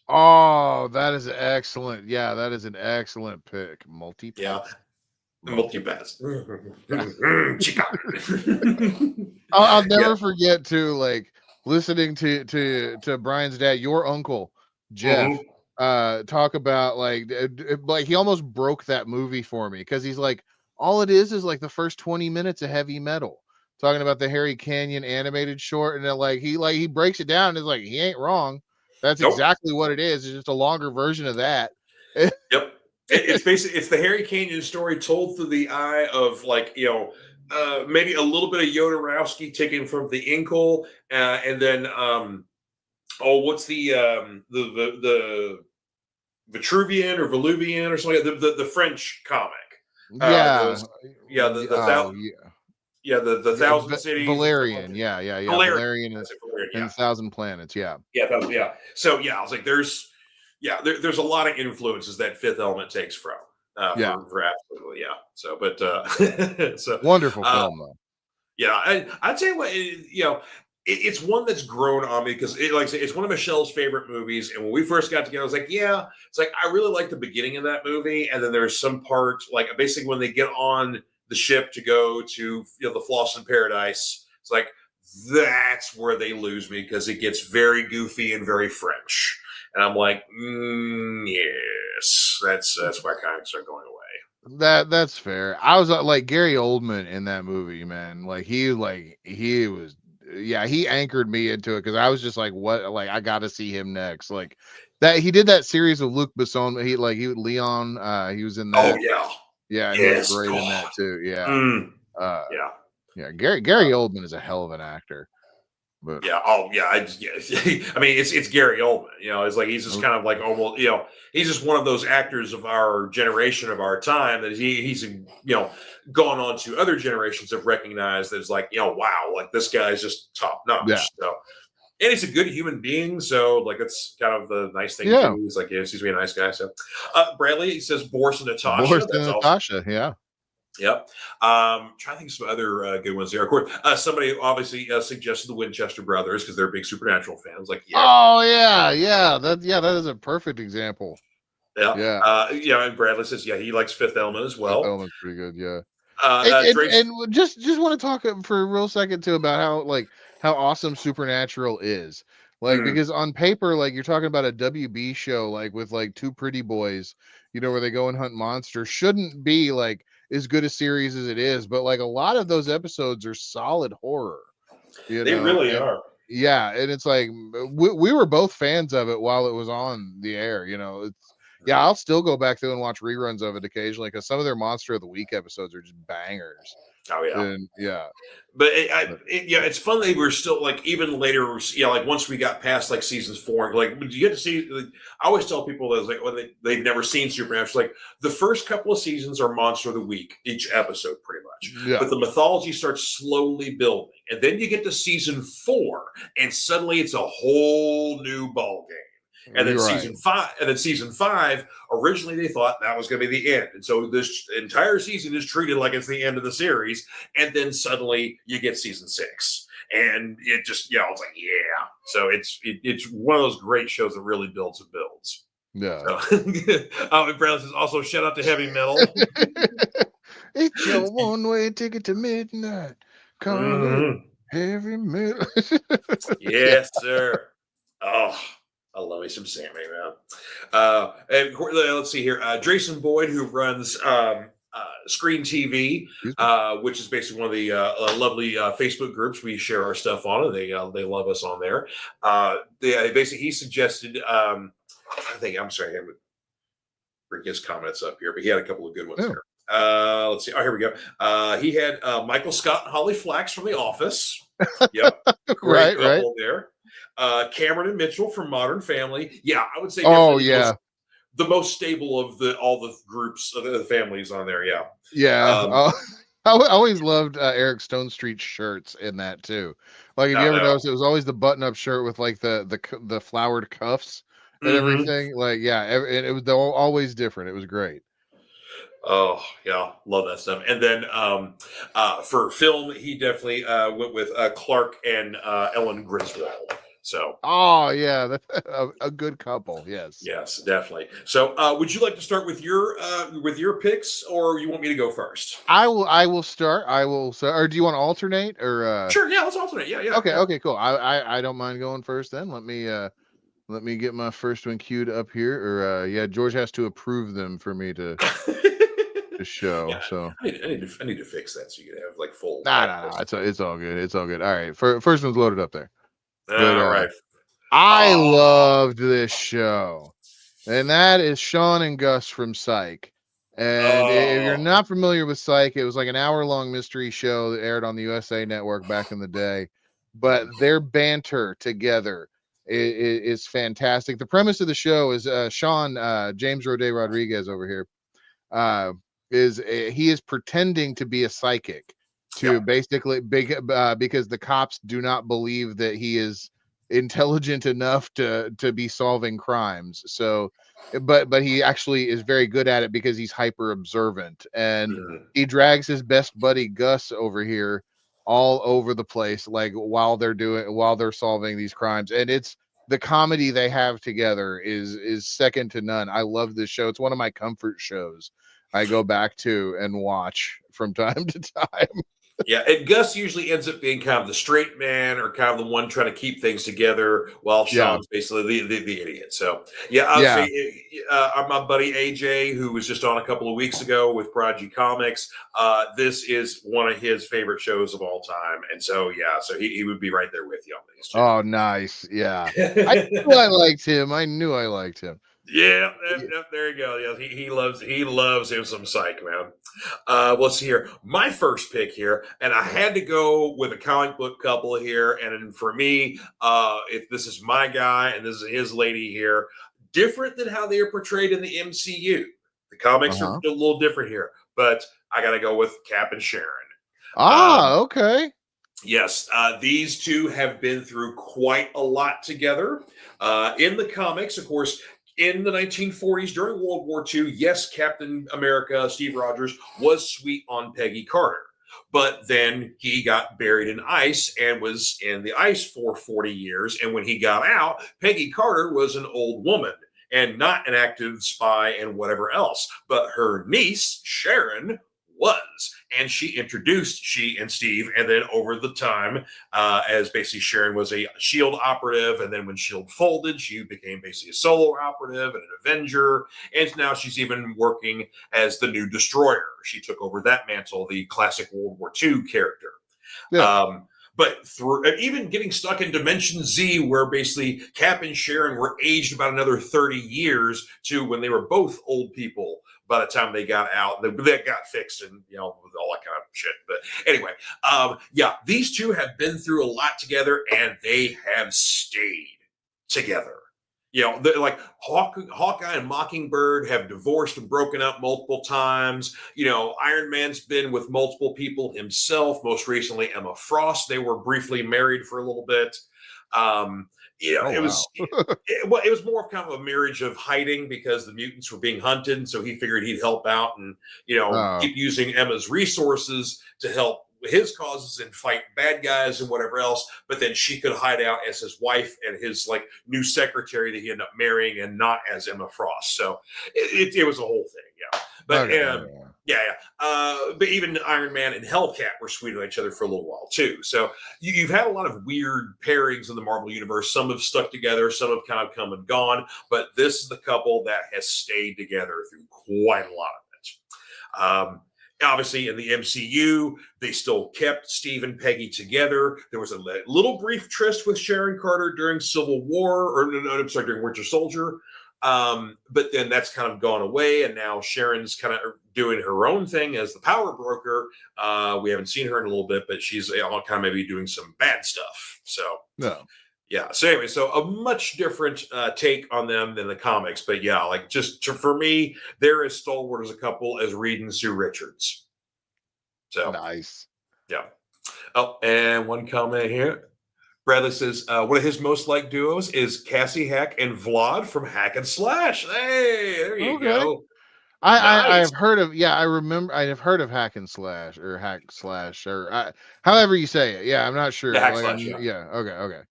Oh, that is excellent. Yeah, that is an excellent pick. Yeah, Multi-pass. multi-pass. Chica. I'll Yeah. never forget to like listening to Brian's dad, your uncle Jeff, Mhm. talk about like he almost broke that movie for me because he's like, all it is like the first 20 minutes of Heavy Metal, talking about the Harry Canyon animated short, and then he breaks it down and is like, he ain't wrong. That's Nope. exactly what it is. It's just a longer version of that. Yep. It's basically it's the Harry Canyon story told through the eye of maybe a little bit of Jodorowsky taken from the Inkle, and then what's the Vitruvian or Voluvian or something, the French comic. Yeah. Those the Oh yeah. the Yeah, Thousand Cities or something like Valerian. that. Yeah. Valerian. Valerian That's it, Valerian. and Yeah. the Thousand Planets. Yeah. Yeah, yeah. So yeah, I was like, there's a lot of influences that Fifth Element takes from Yeah. for absolutely So, but so Wonderful uh, film though. yeah, I'd tell you what, it's one that's grown on me because like I say, it's one of Michelle's favorite movies. And when we first got together, I was like, yeah, it's like I really like the beginning of that movie, and then there's some part like basically when they get on the ship to go to the Floss in Paradise, it's like that's where they lose me because it gets very goofy and very French, and I'm like, yes, that's why I kind of start going away. That's fair. I was like Gary Oldman in that movie, man. He was, yeah, he anchored me into it because I was just like, what? Like, I got to see him next. Like that he did that series of Luc Besson. He Leon. He was in Oh that. yeah, Yeah, and he was yes, great in God, that too. Yeah. mm, Uh, yeah. yeah. Gary Oldman is a hell of an actor. But Yeah. Oh, yeah. I mean, it's Gary Oldman. It's like he's just kind of like almost. He's just one of those actors of our generation of our time that he's gone on to other generations have recognized that it's like wow, like this guy's just top yeah, notch. So, and he's a good human being. So, like that's kind of the nice thing yeah. too. He's like he seems to be a nice guy. So, Bradley he says Boris and Boris Natasha. and That's also. Natasha. Yeah. Yep. Trying to think of some other good ones there. Of course, somebody obviously suggested the Winchester brothers because they're big Supernatural fans. Like, yeah, Oh yeah. That is a perfect example. yeah, Yeah. And Bradley says, yeah, he likes Fifth Element as Fifth well. Element's pretty good. Yeah. Trace, And just want to talk for a real second too about how awesome Supernatural is. Like mm, because on paper, like you're talking about a WB show, like with like two pretty boys, where they go and hunt monsters, shouldn't be like as good a series as it is, but like a lot of those episodes are solid horror, they really and are. yeah, and it's like we were both fans of it while it was on the air. It's yeah, I'll still go back through and watch reruns of it occasionally because some of their Monster of the Week episodes are just bangers. Oh yeah. And yeah, But but it's fun that we're still like even later, like once we got past like seasons 4, like you get to see. Like, I always tell people that like when they've never seen Supernatural, like the first couple of seasons are Monster of the Week each episode, pretty much. yeah, But the mythology starts slowly building, and then you get to season 4, and suddenly it's a whole new ball game. And then you're right. season five, originally they thought that was going to be the end. And so this entire season is treated like it's the end of the series. And then suddenly you get season 6. And it just, it's like, yeah. So it's one of those great shows that really builds and builds. Yeah. So, and Bradley says also shout out to Heavy Metal. It's your one-way ticket to midnight. Call it Mhm. heavy metal. Yes, sir. Oh, I love me some Sammy, man. And let's see here. Jason Boyd, who runs Screen TV, which is basically one of the lovely Facebook groups we share our stuff on, and they love us on there. He suggested. I'm sorry, I haven't bring his comments up here, but he had a couple of good ones Yeah. here. Let's see. Oh, here we go. He had Michael Scott and Holly Flax from The Office. Yep, great Right. couple there. Cameron and Mitchell from Modern Family. Yeah, I would say Oh definitely yeah. the most stable of all the groups of the families on there. Yeah. Yeah. Um, I always loved Eric Stone Street's shirts in that too. Like, if you I ever know. noticed, it was always the button-up shirt with like the flowered cuffs and Mm-hmm. everything. Like, yeah, it was always different. It was great. Oh yeah, love that stuff. And then for film, he definitely went with Clark and Ellen Griswold. So Oh yeah, that's a good couple. Yes. yes, definitely. So would you like to start with your picks, or you want me to go first? I will start. Or do you want to alternate or Sure. Yeah, let's alternate. Yeah, yeah, Okay, yeah. okay, cool. I don't mind going first then. Let me get my first one queued up here. Or yeah, George has to approve them for me to show. Yeah, So I need to fix that so you can have like full nah. access. It's all good. It's all good. All right, first one's loaded up there. But All right. I Oh, loved this show, and that is Sean and Gus from Psych. And if you're oh, not familiar with Psych, it was like an hour-long mystery show that aired on the USA Network back in the day. But their banter together is fantastic. The premise of the show is Sean James Roday Rodriguez over here uh, he is pretending to be a psychic yeah. to basically because the cops do not believe that he is intelligent enough to be solving crimes. So, but he actually is very good at it because he's hyper observant, and Mhm. he drags his best buddy Gus over here all over the place, like while they're solving these crimes, and it's the comedy they have together is second to none. I love this show. It's one of my comfort shows I go back to and watch from time to time. Yeah, and Gus usually ends up being kind of the straight man or kind of the one trying to keep things together, while Yeah, Sean's basically the idiot. So, yeah, yeah. obviously, my buddy AJ, who was just on a couple of weeks ago with Prodigy Comics, this is one of his favorite shows of all time. And so, yeah, so he would be right there with you on these Oh, nice. Yeah. I two. knew I liked him. I knew I liked him. Yeah, Yeah. there you go. Yeah, he loves him some Psych, man. Let's see here. My first pick here, and I had to go with a comic book couple here. And for me, if this is my guy and this is his lady here, different than how they are portrayed in the MCU. The comics are Uh-huh. a little different here, but I got to go with Cap and Sharon. Um, Okay. Yes, these two have been through quite a lot together. In the comics, of course, in the 1940s during World War II, yes, Captain America, Steve Rogers, was sweet on Peggy Carter. But then he got buried in ice and was in the ice for 40 years. And when he got out, Peggy Carter was an old woman and not an active spy and whatever else. But her niece, Sharon, was. And she and Steve. And then over the time, as basically Sharon was a Shield operative. And then when Shield folded, she became basically a solo operative and an Avenger. And now she's even working as the new Destroyer. She took over that mantle, the classic World War II character. Yeah. But through even getting stuck in Dimension Z, where basically Cap and Sharon were aged about another 30 years to when they were both old people by the time they got out. That got fixed and, with all that kind of shit. But anyway, yeah, these two have been through a lot together and they have stayed together. Like Hawkeye and Mockingbird have divorced and broken up multiple times. Iron Man's been with multiple people himself. Most recently, Emma Frost. They were briefly married for a little bit. Oh, It wow. was well, it was more of kind of a marriage of hiding because the mutants were being hunted, and so he figured he'd help out and Oh, keep using Emma's resources to help his causes and fight bad guys and whatever else. But then she could hide out as his wife and his like new secretary that he ended up marrying, and not as Emma Frost. So it was a whole thing, yeah. But okay. yeah. But even Iron Man and Hellcat were sweet on each other for a little while too. So you've had a lot of weird pairings in the Marvel universe. Some have stuck together, some have kind of come and gone. But this is the couple that has stayed together through quite a lot of it. Obviously, in the MCU, they still kept Steve and Peggy together. There was a little brief tryst with Sharon Carter during Civil War, or no, I'm sorry, during Winter Soldier. But then that's kind of gone away, and now Sharon's kind of doing her own thing as the power broker. We haven't seen her in a little bit, but she's kind of maybe doing some bad stuff. So No. yeah. So anyway, so a much different take on them than the comics. But yeah, like for me, they're as stalwart as a couple as Reed and Sue Richards. So Nice. yeah. Oh, and one comment here. Bradley says one of his most liked duos is Cassie Hack and Vlad from Hack and Slash. Hey, there you Okay. go. I've Nice. heard of, yeah, I remember I have heard of Hack and Slash or however you say it. Yeah, I'm not The sure. Hack Like Slash, I'm yeah. yeah, okay.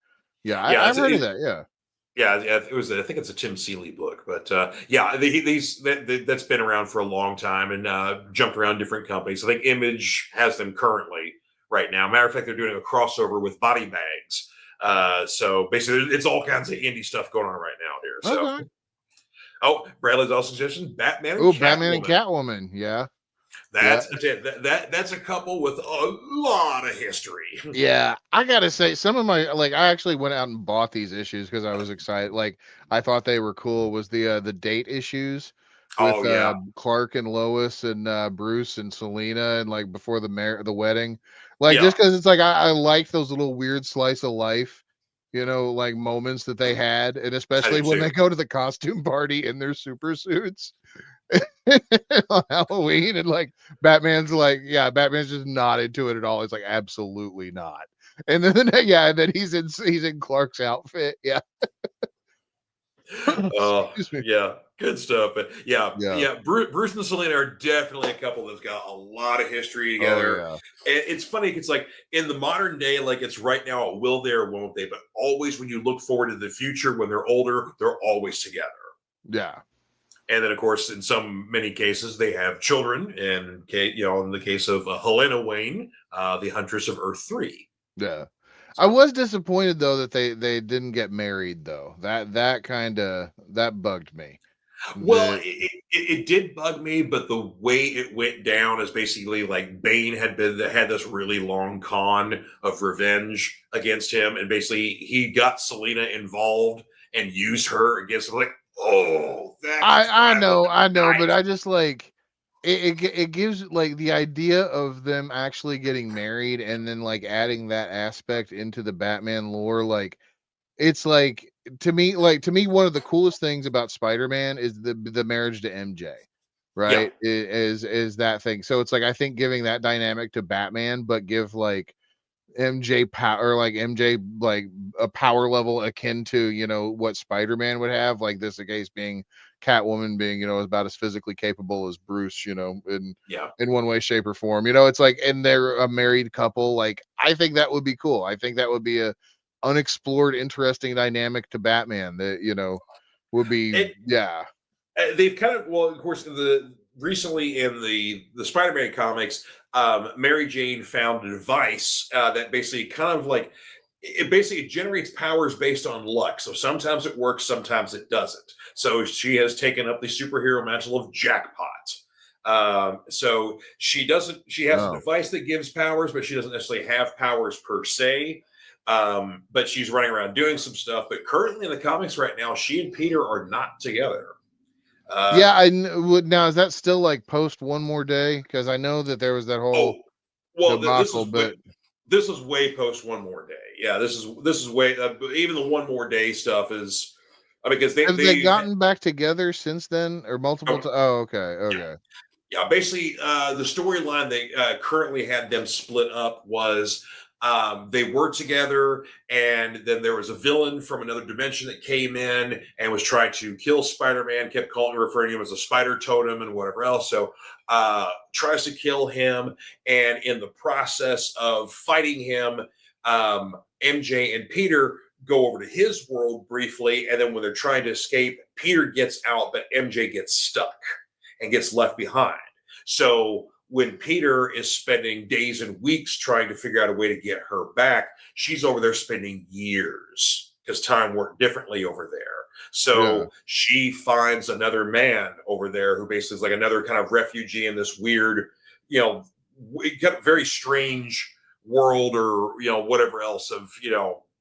Yeah, Yeah, I've heard of that. Yeah. yeah, it was. I think it's a Tim Seeley book, but yeah, that's been around for a long time and jumped around different companies. I think Image has them currently right now. Matter of fact, they're doing a crossover with Body Bags. So basically, it's all kinds of indie stuff going on right now here. So, Okay. oh, Bradley's also suggestion: Batman and Oh, Batman and Catwoman. Catwoman. Yeah. Yeah. That's a couple with a lot of history. Yeah, I gotta say, some of my I actually went out and bought these issues because I was excited. Like, I thought they were cool. Was the date issues with Oh yeah, Clark and Lois and Bruce and Selena, and like before the wedding, like yeah. just because it's like I like those little weird slice of life, like moments that they had, and I especially do when they too. go to the costume party in their super suits on Halloween, and like Batman's just not into it at all. It's like absolutely not. And then and then he's in Clark's outfit. Yeah. Oh, Excuse me. yeah, good stuff. But Yeah. yeah, Bruce and Selena are definitely a couple that's got a lot of history Oh together. yeah. And it's funny, it's like in the modern day, like it's right now, a will they or won't they? But always when you look forward to the future, when they're older, they're always together. Yeah. And then, of course, in many cases, they have children. And in the case of Helena Wayne, the Huntress of Earth 3. Yeah. I So was disappointed though that they didn't get married though. That kind of that bugged me. Well, The it did bug me, but the way it went down is basically like Bane had this really long con of revenge against him, and basically he got Selena involved and used her against him. Like, oh, that's I why I would I know, have but I just like it gives like the idea of them actually getting married and then like adding that aspect into the Batman lore. Like it's to me one of the coolest things about Spider-Man is the marriage to MJ, yeah, right? Is that thing. So it's like I think giving that dynamic to Batman, but give like MJ power, like MJ, like a power level akin to what Spider-Man would have. Like this, the case being Catwoman being about as physically capable as Bruce, yeah. in one way, shape, or form. It's like, and they're a married couple. Like I think that would be cool. I think that would be a unexplored, interesting dynamic to Batman. That would be It yeah, they've kind of of course recently in the Spider-Man comics, Mary Jane found a device that basically kind of like it basically generates powers based on luck. So sometimes it works, sometimes it doesn't. So she has taken up the superhero mantle of Jackpot. So she doesn't. She has a oh device that gives powers, but she doesn't necessarily have powers per se. But she's running around doing some stuff. But currently in the comics right now, she and Peter are not together. Uh, yeah. Would now is that still like post One More Day? Because I know that there was that whole oh, well, debacle, but this is way post One More Day. Yeah, this is way even the One More Day stuff is because have they they gotten back together since then or multiple oh, times? Oh, okay, yeah. okay. Yeah, basically, the storyline they currently had them split up was they were together, and then there was a villain from another dimension that came in and was trying to kill Spider-Man. Kept referring to him as a spider totem and whatever else. So tries to kill him, and in the process of fighting him, MJ and Peter go over to his world briefly, and then when they're trying to escape, Peter gets out, but MJ gets stuck and gets left behind. So when Peter is spending days and weeks trying to figure out a way to get her back, she's over there spending years because time worked differently over there. Yeah, So she finds another man over there who basically is like another kind of refugee in this weird, very strange world or whatever else of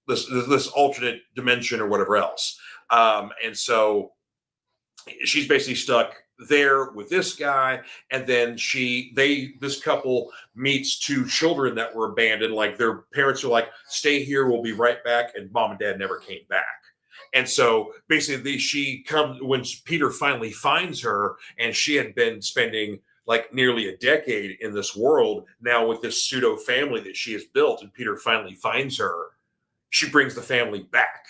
this alternate dimension or whatever else. And so she's basically stuck there with this guy, and then this couple meets two children that were abandoned. Like their parents are like, "Stay here, we'll be right back," and mom and dad never came back. And so basically, she comes when Peter finally finds her, and she had been spending like nearly a decade in this world now with this pseudo family that she has built, and Peter finally finds her. She brings the family back,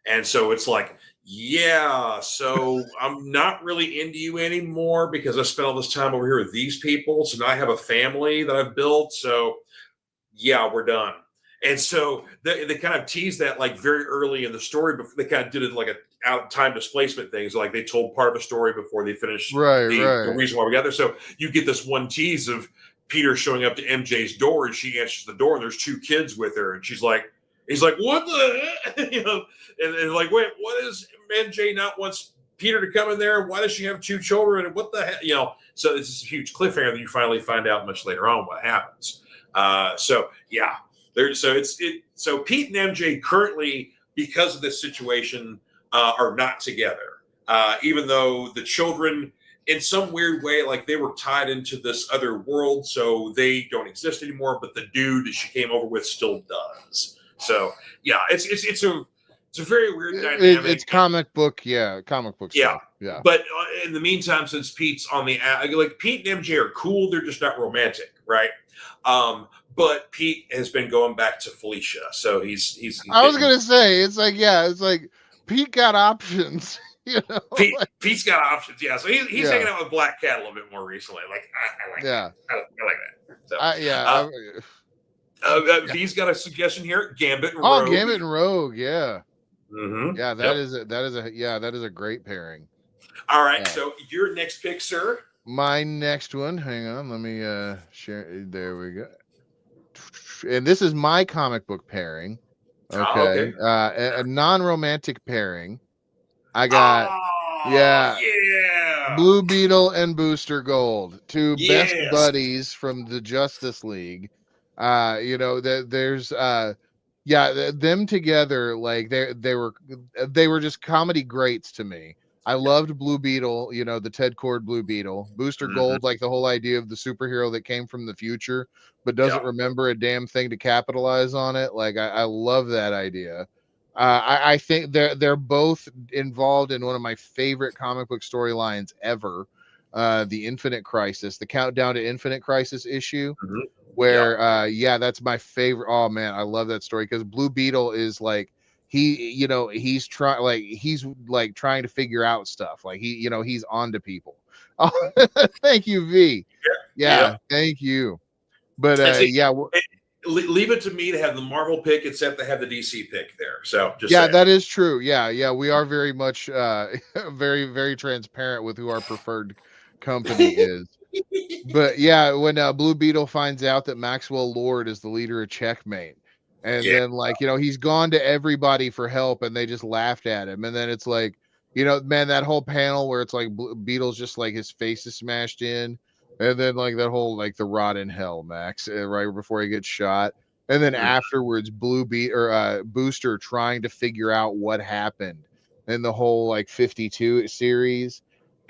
and so it's like, yeah, so I'm not really into you anymore because I spent all this time over here with these people. So now I have a family that I've built. So yeah, we're done. And so they kind of teased that like very early in the story, but they kind of did it like a out time displacement thing. So like they told part of a story before they finished the reason why we got there. So you get this one tease of Peter showing up to MJ's door, and she answers the door, and there's two kids with her, and he's like, "What the?" And like, wait, what is MJ not wants Peter to come in there? Why does she have two children? And what the hell, So it's this huge cliffhanger that you finally find out much later on what happens. So yeah, so Pete and MJ currently, because of this situation, are not together. Even though the children, in some weird way, like they were tied into this other world, so they don't exist anymore. But the dude that she came over with still does. So yeah, it's a very weird dynamic. It's comic book stuff. Yeah. But in the meantime, since Pete's on the like Pete and MJ are cool, they're just not romantic, right? But Pete has been going back to Felicia, so he's I was gonna say it's like Pete got options. Pete's got options, yeah. So he's hanging out with Black Cat a little bit more recently. Like I like that. I like that. So, V's got a suggestion here: Gambit and Rogue. Gambit and Rogue, yeah. Mm-hmm. Yeah, that is a great pairing. All right, so your next pick, sir. My next one, hang on, let me share. There we go. And this is my comic book pairing. Okay. A non-romantic pairing. I got Blue Beetle and Booster Gold, two best buddies from the Justice League. There's them together, like they were just comedy greats to me. I loved Blue Beetle, the Ted Cord Blue Beetle. Booster Gold, like the whole idea of the superhero that came from the future but doesn't remember a damn thing to capitalize on it. Like I love that idea. I think they're both involved in one of my favorite comic book storylines ever, the Infinite Crisis, the Countdown to Infinite Crisis issue, where that's my favorite. Oh man, I love that story because Blue Beetle is like he's trying to figure out stuff, like he's onto people. Oh, thank you, V. Thank you. But leave it to me to have the Marvel pick and Seth to have the DC pick there. So just that is true. Yeah, we are very much very, very transparent with who our preferred company is. But yeah, when Blue Beetle finds out that Maxwell Lord is the leader of Checkmate, and then he's gone to everybody for help, and they just laughed at him, and then it's like, man, that whole panel where it's like Beetle's just like his face is smashed in, and then like that whole like the rot in hell, Max, right before he gets shot, and then afterwards, Booster trying to figure out what happened in the whole like 52 series.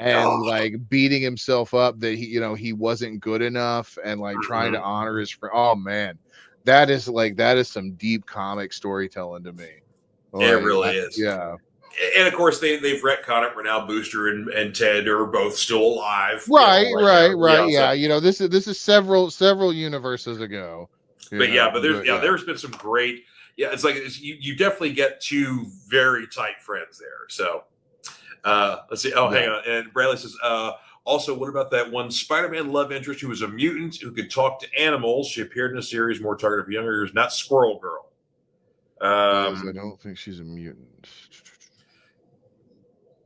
And like beating himself up that he wasn't good enough, and like trying to honor his friend. Oh man, that is some deep comic storytelling to me. It really is. Yeah. And of course they've retconned it where now Booster and Ted are both still alive. Right. Yeah. This is several universes ago. But there's been some great. Yeah, it's like you definitely get two very tight friends there. So. Let's see. Hang on. And Bradley says, also, what about that one Spider-Man love interest who was a mutant who could talk to animals? She appeared in a series more targeted for younger years, not Squirrel Girl. I don't think she's a mutant.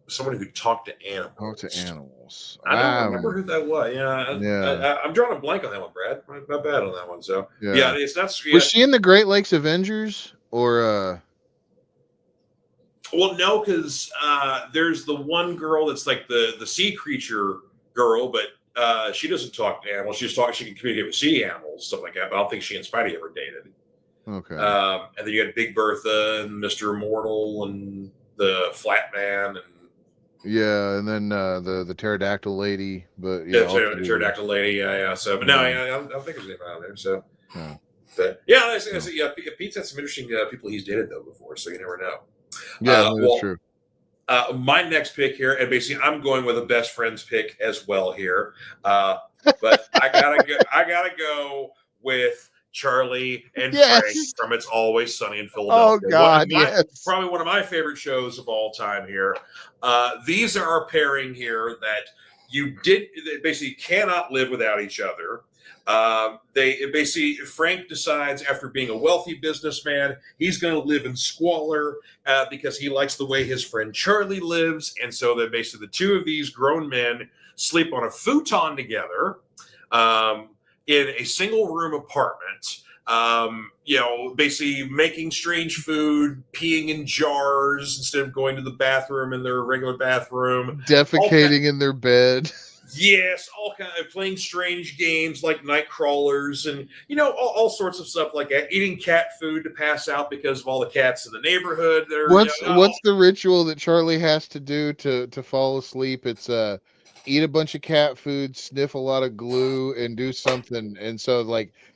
Someone who could talk to animals. I don't remember who that was. I'm drawing a blank on that one, Brad. Not bad on that one. So it's not. Was she in the Great Lakes Avengers or? Well, no, because there's the one girl that's like the sea creature girl, but she doesn't talk to animals. She can communicate with sea animals, stuff like that. But I don't think she and Spidey ever dated. Okay. And then you had Big Bertha and Mr. Immortal and the Flat Man, and Yeah, and then the pterodactyl lady, but Yeah, yeah, all together. pterodactyl lady. Yeah. So, but no, Yeah, I don't think there's anyone out there. So, yeah, but yeah, I yeah. say, yeah, Pete's had some interesting people he's dated though before, so you never know. Yeah, no, that's Well, true. my next pick here, and basically I'm going with a best friends pick as well here. Uh, but I gotta go with Charlie and Frank Yes. from It's Always Sunny in Oh Philadelphia. God, yes. Probably one of my favorite shows of all time here. These are a pairing here that they basically cannot live without each other. They basically Frank decides after being a wealthy businessman, he's going to live in squalor because he likes the way his friend Charlie lives, and so that basically the two of these grown men sleep on a futon together um, in a single room apartment. Basically making strange food, peeing in jars instead of going to the bathroom in their regular bathroom. All Defecating in their bed. Yes, all kind of playing strange games like night crawlers and all sorts of stuff like that. Eating cat food to pass out because of all the cats in the neighborhood. They're What's the ritual that Charlie has to do to fall asleep? It's eat a bunch of cat food, sniff a lot of glue, and do something. And so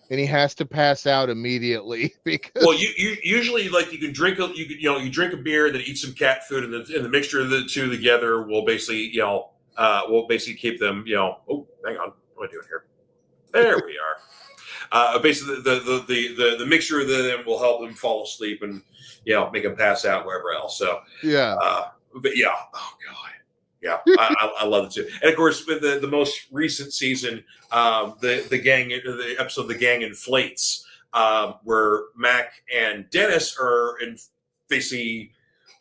and he has to pass out immediately well, because you usually like you can drink you drink a beer, then eat some cat food, and the mixture of the two together will basically keep them Oh, hang on, what am I doing here? There we are. Basically, the mixture of them will help them fall asleep and make them pass out wherever else. So, yeah. but yeah, oh god, yeah, I love it too. And of course, with the most recent season, the episode "The Gang Inflates," where Mac and Dennis are basically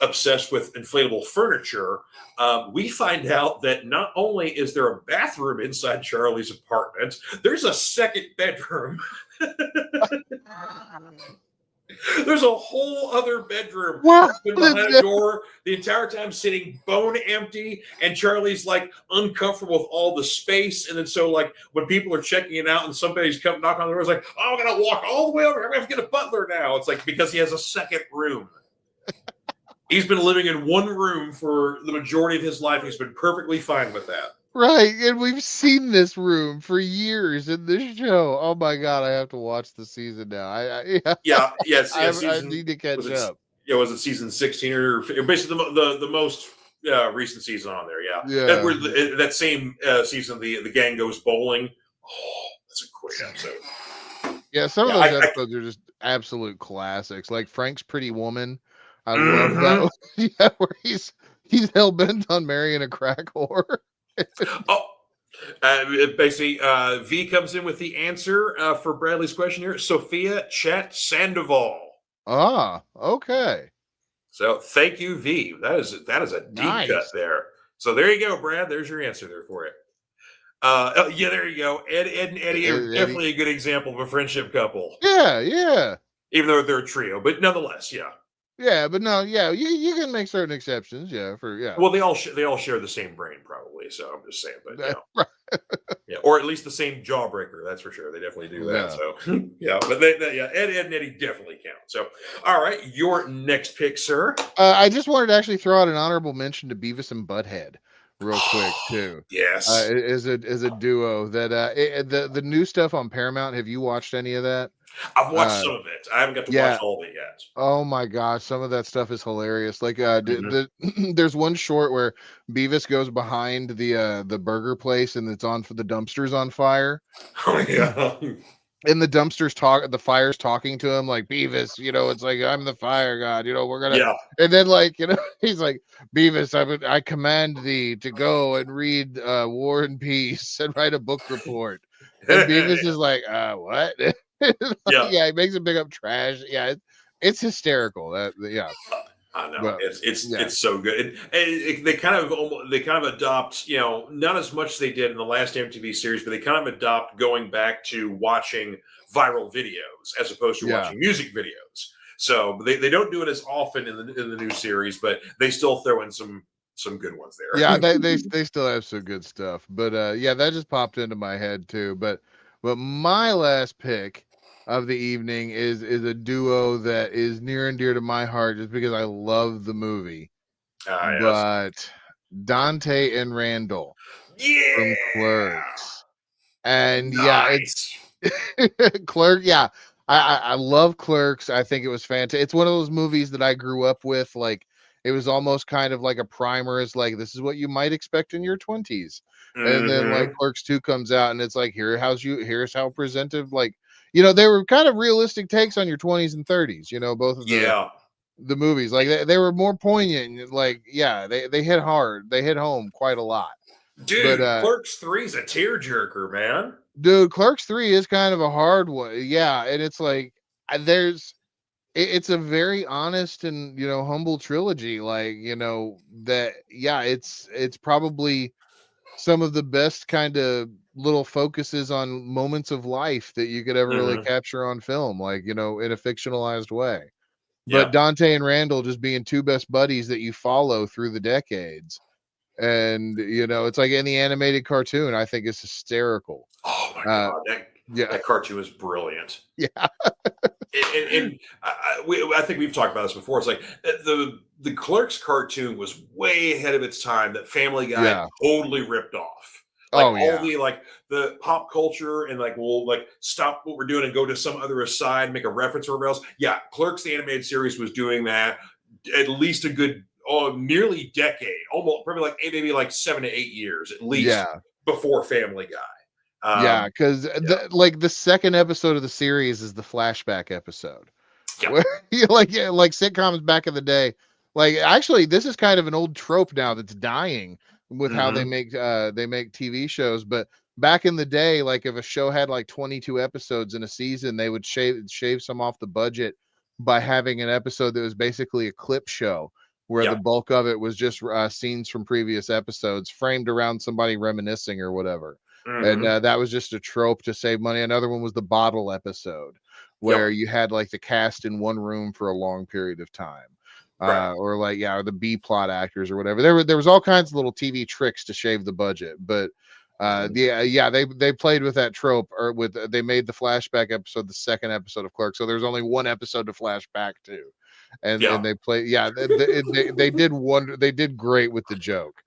obsessed with inflatable furniture. We find out that not only is there a bathroom inside Charlie's apartment, there's a second bedroom. There's a whole other bedroom. Wow. He's been behind a door the entire time, sitting bone empty, and Charlie's like uncomfortable with all the space. And then so like when people are checking it out, and somebody's come knock on the door, it's like, oh, I'm gonna walk all the way over. I'm gonna have to get a butler now. It's like because he has a second room. He's been living in one room for the majority of his life. He's been perfectly fine with that. Right, and we've seen this room for years in this show. Oh my god, I have to watch the season now. I Season need to catch up. Was it season 16 or basically the most recent season on there? Yeah, Yeah. that same season, the gang goes bowling. Oh, that's a great episode. Yeah, some of those episodes are just absolute classics. Like Frank's Pretty Woman. I love that. Yeah, where he's hell bent on marrying a crack whore. Oh, basically, V comes in with the answer for Bradley's question here. Sophia Chet Sandoval. Ah, okay. So thank you, V. That is a deep cut there. So there you go, Brad. There's your answer there for you. Yeah, there you go. Ed and Eddie are definitely a good example of a friendship couple. Yeah, yeah. Even though they're a trio, but nonetheless, yeah. Yeah, but no, yeah, you can make certain exceptions, yeah, Well, they all share the same brain, probably. So I'm just saying, but yeah, or at least the same jawbreaker. That's for sure. They definitely do that. So yeah, but Ed and Eddie definitely count. So all right, your next pick, sir. I just wanted to actually throw out an honorable mention to Beavis and Butthead, real quick too. Yes, as a duo that the new stuff on Paramount. Have you watched any of that? I've watched some of it. I haven't got to watch all of it yet. Oh my gosh, some of that stuff is hilarious. Like there's one short where Beavis goes behind the burger place and it's on for the dumpsters on fire. Oh yeah. And the fire's talking to him like, Beavis, it's like, I'm the fire god, we're gonna and then he's like, Beavis, I command thee to go and read War and Peace and write a book report. And Beavis is like, what? He makes him pick up trash. Yeah, it's hysterical. I know it's so good. They kind of adopt, not as much as they did in the last MTV series, but they kind of adopt going back to watching viral videos as opposed to watching music videos. So they don't do it as often in the new series, but they still throw in some good ones there. Yeah, they still have some good stuff. But that just popped into my head too. But my last pick of the evening is a duo that is near and dear to my heart just because I love the movie. Yes. But Dante and Randall Yeah, from Clerks. And yeah, nice. Clerk, yeah. I love Clerks. I think it was fantastic. It's one of those movies that I grew up with. Like it was almost kind of like a primer. Is like this is what you might expect in your 20s. And then like Mm-hmm. Clerks 2 comes out and it's like here's how presentive, like, they were kind of realistic takes on your 20s and 30s, both of Yeah, the movies. Like they were more poignant. Like, yeah, they hit hard. They hit home quite a lot. But dude, Clerks 3 is a tearjerker, man. dude, Clerks 3 is kind of a hard one. Yeah, and it's like it's a very honest and humble trilogy. Like, that yeah, it's probably some of the best kind of little focuses on moments of life that you could ever really Mm-hmm. capture on film, like, in a fictionalized way. But Yep. Dante and Randall just being two best buddies that you follow through the decades. And it's like in the animated cartoon, I think it's hysterical. Oh my Uh god, yeah, that cartoon was brilliant. yeah, And I think we've talked about this before. It's like the Clerks cartoon was way ahead of its time. That Family Guy yeah. totally ripped off. Like Oh all yeah. the like the pop culture and like we'll like stop what we're doing and go to some other aside, make a reference or else. Yeah, Clerks the animated series was doing that at least a good nearly decade, almost probably like maybe like 7 to 8 years at least Yeah. before Family Guy. Yeah, because Yeah, the second episode of the series is the flashback episode. yeah, Where like sitcoms back in the day. Like actually this is kind of an old trope now that's dying with how hmm they make TV shows. But back in the day, like if a show had like 22 episodes in a season, they would shave some off the budget by having an episode that was basically a clip show where the yeah. bulk of it was just scenes from previous episodes framed around somebody reminiscing or whatever. And hmm that was just a trope to save money. Another one was the bottle episode where Yep. you had like the cast in one room for a long period of time. Right. Or like, yeah, or the B plot actors or whatever. There was all kinds of little TV tricks to shave the budget, but Mhm. yeah, they played with that trope, or with they made the flashback episode the second episode of Clark, so there's only one episode to flash back to, Yeah, and they play, yeah, they did wonder, they did great with the joke,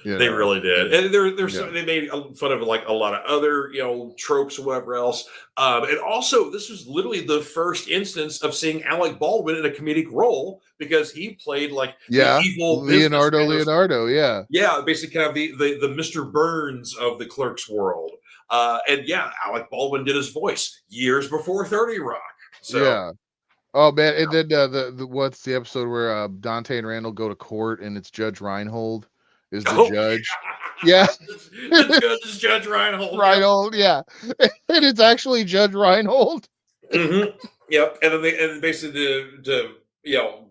they really did, and there's yeah, they made fun of like a lot of other tropes or whatever else. And also, this was literally the first instance of seeing Alec Baldwin in a comedic role because he played like the yeah, evil businessman. Leonardo, yeah, Yeah, basically kind of the Mr. Burns of the Clerks world. And yeah, Alec Baldwin did his voice years before 30 Rock. So, yeah. Oh man, and then the what's the episode where Dante and Randall go to court and it's Judge Reinhold is the oh judge? yeah, Yeah, the judge is Judge Reinhold. Yep. Reinhold, yeah, and it's actually Judge Reinhold. Mm-hmm. Yep. And then basically to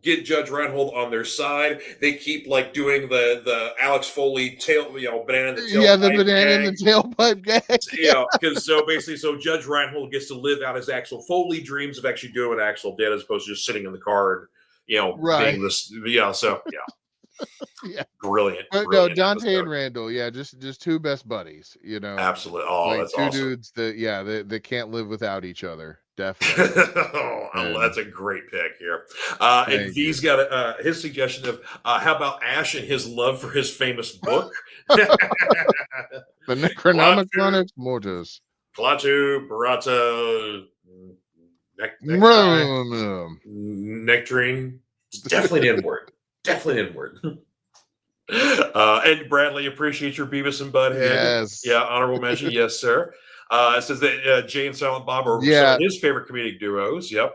get Judge Reinhold on their side, they keep like doing the Alex Foley tail banana in the Yeah, the tailpipe banana in the gag. tailpipe gag. Yeah, Because so basically, so Judge Reinhold gets to live out his Axel Foley dreams of actually doing what Axel did, as opposed to just sitting in the car and right. being this. Yeah, so yeah, Yeah, brilliant, but no, brilliant Dante and episode. Randall, yeah, just two best buddies. Absolutely. Oh, Like that's two awesome. dudes that, yeah, they can't live without each other. Definitely. Oh, And that's a great pick here. And thank you. V's got his suggestion of how about Ash and his love for his famous book? The Klaatu, Necronomicon Mortis. Klaatu, Barata, Necktie, Yeah, Nectarine. It's definitely an N word. Definitely an N word. And Bradley, appreciate your Beavis and Butthead. yes. Yeah, honorable mention. Yes, sir. It says that Jay and Silent Bob are some of Yeah. his favorite comedic duos. Yep.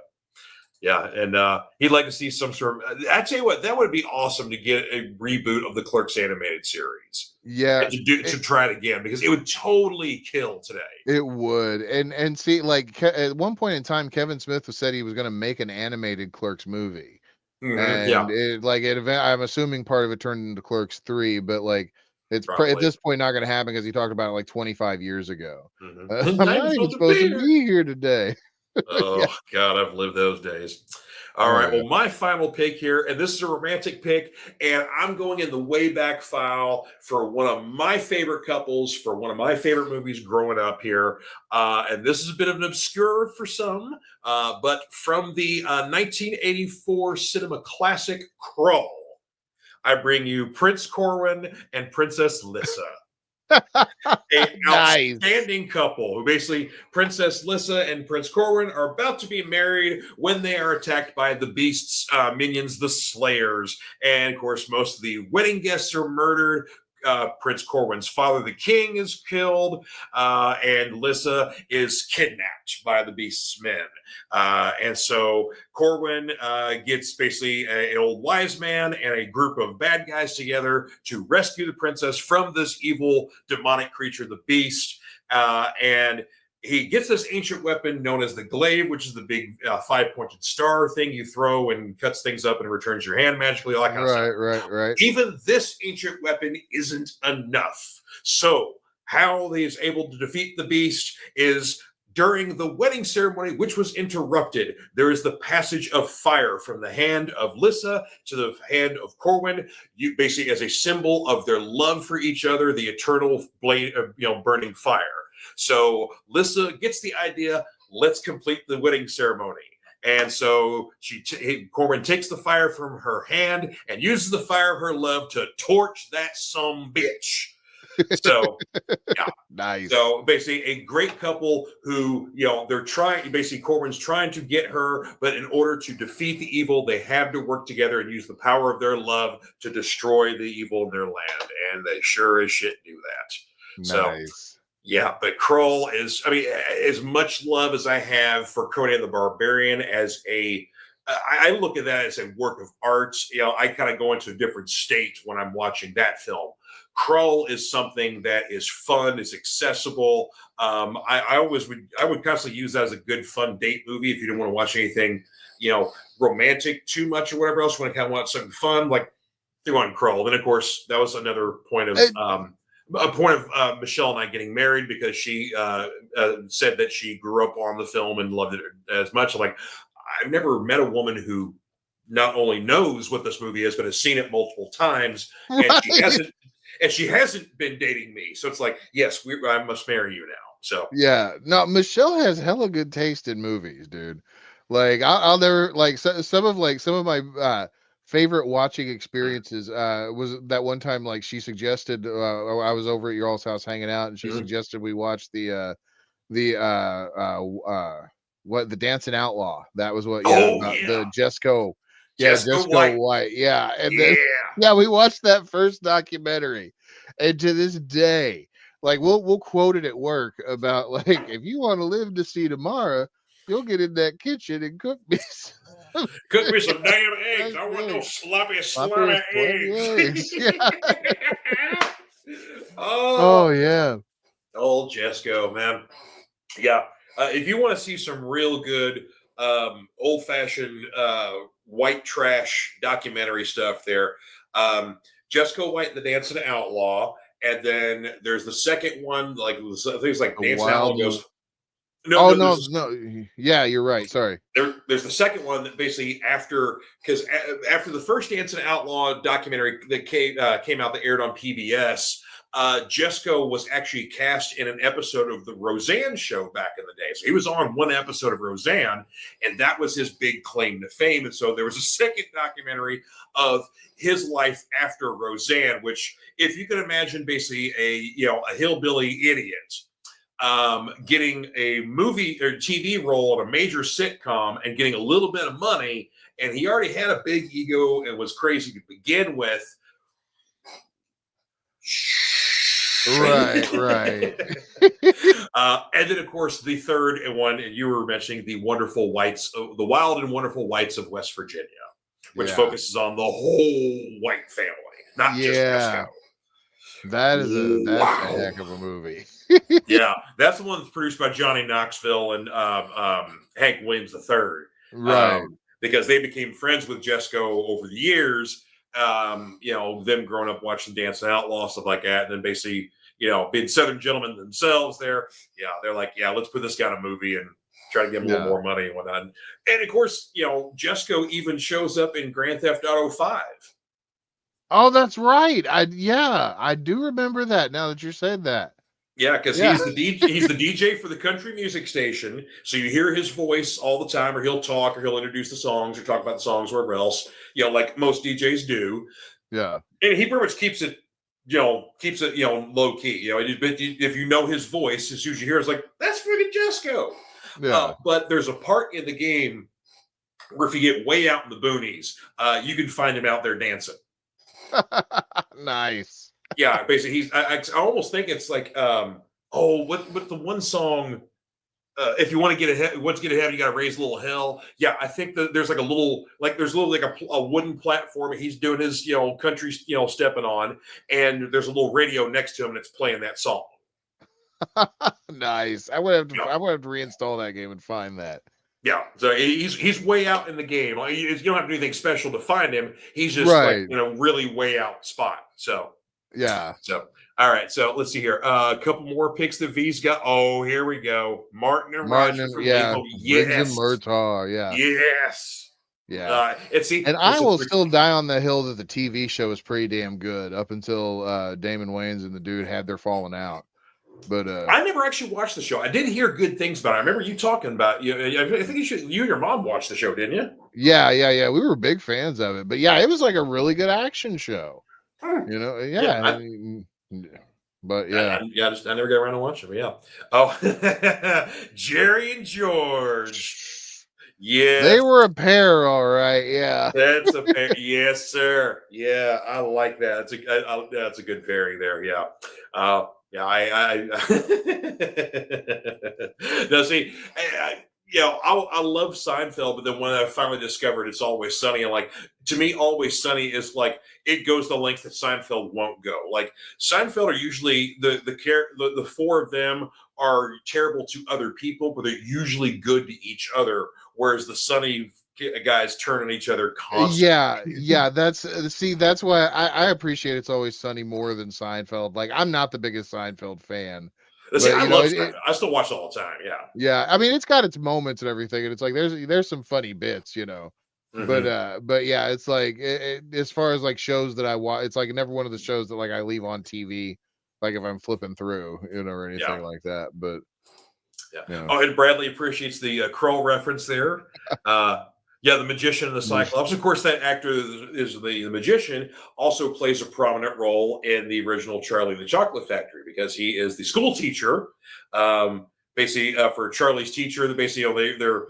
Yeah, and he'd like to see some sort of. I tell you what, that would be awesome to get a reboot of the Clerks animated series Yeah. and to try it again because it would totally kill today. It would. And see, like at one point in time, Kevin Smith said he was going to make an animated Clerks movie. Yeah, And I'm assuming part of it turned into Clerks 3, but like it's at probably. this point not going to happen because he talked about it like 25 years ago. I'm Time not for even the supposed to beer. be here today. Yeah. Oh God, I've lived those days. All Oh right. yeah. Well, my final pick here, and this is a romantic pick, and I'm going in the way back file for one of my favorite couples for one of my favorite movies growing up here. And this is a bit of an obscure for some, but from the 1984 cinema classic Crawl. I bring you Prince Corwin and Princess Lissa. A Nice. outstanding couple who basically Princess Lissa and Prince Corwin are about to be married when they are attacked by the beast's minions, the Slayers. And of course, most of the wedding guests are murdered. Prince Corwin's father, the king, is killed, and Lissa is kidnapped by the beast's men. And so Corwin gets basically an old wise man and a group of bad guys together to rescue the princess from this evil demonic creature, the beast. And he gets this ancient weapon known as the glaive, which is the big 5-pointed star thing you throw and cuts things up and returns your hand magically, all that kind of stuff. Right. Even this ancient weapon isn't enough. So how he is able to defeat the beast is during the wedding ceremony, which was interrupted. There is the passage of fire from the hand of Lissa to the hand of Corwin, basically as a symbol of their love for each other, the eternal blade of burning fire. So Lissa gets the idea, let's complete the wedding ceremony. And so Corwin takes the fire from her hand and uses the fire of her love to torch that some bitch. So, yeah. Nice. So basically a great couple who, they're trying, basically Corwin's trying to get her, but in order to defeat the evil, they have to work together and use the power of their love to destroy the evil in their land. And they sure as shit do that. Nice. So, yeah, but Krull is, as much love as I have for Conan the Barbarian as I look at that as a work of art. I kind of go into a different state when I'm watching that film. Krull is something that is fun, is accessible. I would constantly use that as a good fun date movie if you don't want to watch anything, romantic too much or whatever else. When I kind of want something fun, like throw on Krull. Then of course that was another point of Michelle and I getting married because she said that she grew up on the film and loved it as much. Like, I've never met a woman who not only knows what this movie is, but has seen it multiple times, and she hasn't been dating me. So it's like, yes, I must marry you now. So yeah, no, Michelle has hella good taste in movies, dude. Like I'll never like some of my favorite watching experiences was that one time like she suggested I was over at your all's house hanging out and she suggested we watch the Dancing Outlaw. That was what the Jesco White. Yeah. And then we watched that first documentary. And to this day, like we'll quote it at work about like if you want to live to see tomorrow, you'll get in that kitchen and cook me some damn eggs. I want no sloppy slimy eggs. Yeah. Oh yeah. Old Jesco, man. Yeah. If you want to see some real good old-fashioned white trash documentary stuff there, Jesco White and the Dancing Outlaw, and then there's the second one, like things like Dancing Outlaw goes. No. Yeah, you're right. Sorry. There's the second one that basically after the first Dancing Outlaw documentary that came out that aired on PBS, Jesco was actually cast in an episode of the Roseanne show back in the day. So he was on one episode of Roseanne, and that was his big claim to fame. And so there was a second documentary of his life after Roseanne, which, if you can imagine, basically a hillbilly idiot getting a movie or TV role in a major sitcom and getting a little bit of money, and he already had a big ego and was crazy to begin with. Right. And then, of course, the third one, and you were mentioning the Wild and Wonderful Whites of West Virginia, which focuses on the whole white family, not just Jesco. That's a heck of a movie. Yeah, that's the one that's produced by Johnny Knoxville and Hank Williams III. Right. Because they became friends with Jesco over the years. Them growing up watching Dancing Outlaw, stuff like that, and then basically, being Southern gentlemen themselves there. Yeah, they're like, let's put this guy in a movie and try to get him a little more money and whatnot. And of course, Jesco even shows up in Grand Theft Auto 5. Oh, that's right. I do remember that now that you're saying that. Yeah, because he's the DJ. He's the DJ for the country music station. So you hear his voice all the time, or he'll talk, or he'll introduce the songs, or talk about the songs, wherever else. Like most DJs do. Yeah. And he pretty much keeps it, low key. But if you know his voice, as soon as you hear, it's like, that's freaking Jesco. Yeah. But there's a part in the game where if you get way out in the boonies, you can find him out there dancing. Nice. Yeah, basically, I almost think it's like, what the one song? If you want to get ahead, you got to raise a little hell. Yeah, I think that there's like a wooden platform. He's doing his country stepping on, and there's a little radio next to him that's playing that song. Nice. I would have to reinstall that game and find that. Yeah, so he's way out in the game. Like, you don't have to do anything special to find him. He's just Right. like really way out spot. So Yeah. So all right, so let's see here. A couple more picks that V's got. Oh, here we go. Martin and Roger from Maple. Briggs and Yes, Murtaugh. Yeah. yes. Yeah. And I will still die on the hill that the TV show is pretty damn good up until Damon Wayans and the dude had their falling out. But I never actually watched the show. I did hear good things about it. I remember you talking about I think you and your mom watched the show, didn't you? Yeah. We were big fans of it. But yeah, it was like a really good action show. Yeah. But yeah. I never got around to watching it. Yeah. Oh, Jerry and George. Yeah. They were a pair, all right. Yeah. That's a pair. Yes, sir. Yeah, I like that. That's a good pairing there. Yeah. Yeah, I no, see, I love Seinfeld, but then when I finally discovered It's Always Sunny, and like, to me, Always Sunny is like, it goes the length that Seinfeld won't go. Like, Seinfeld are usually the four of them are terrible to other people, but they're usually good to each other. Whereas the Sunny guys turn on each other constantly. Yeah. That's why I appreciate It's Always Sunny more than Seinfeld. Like, I'm not the biggest Seinfeld fan. See, I love Seinfeld. I still watch it all the time. Yeah. Yeah. I mean, it's got its moments and everything, and it's like there's some funny bits, Mm-hmm. But yeah, it's like as far as like shows that I watch, it's like never one of the shows that like I leave on TV, like if I'm flipping through, or anything like that. But yeah. Oh, and Bradley appreciates the Kroll reference there. Yeah, the magician and the Cyclops. Of course, that actor is the magician, also plays a prominent role in the original Charlie and the Chocolate Factory because he is the school teacher. Basically, for Charlie's teacher, they're they're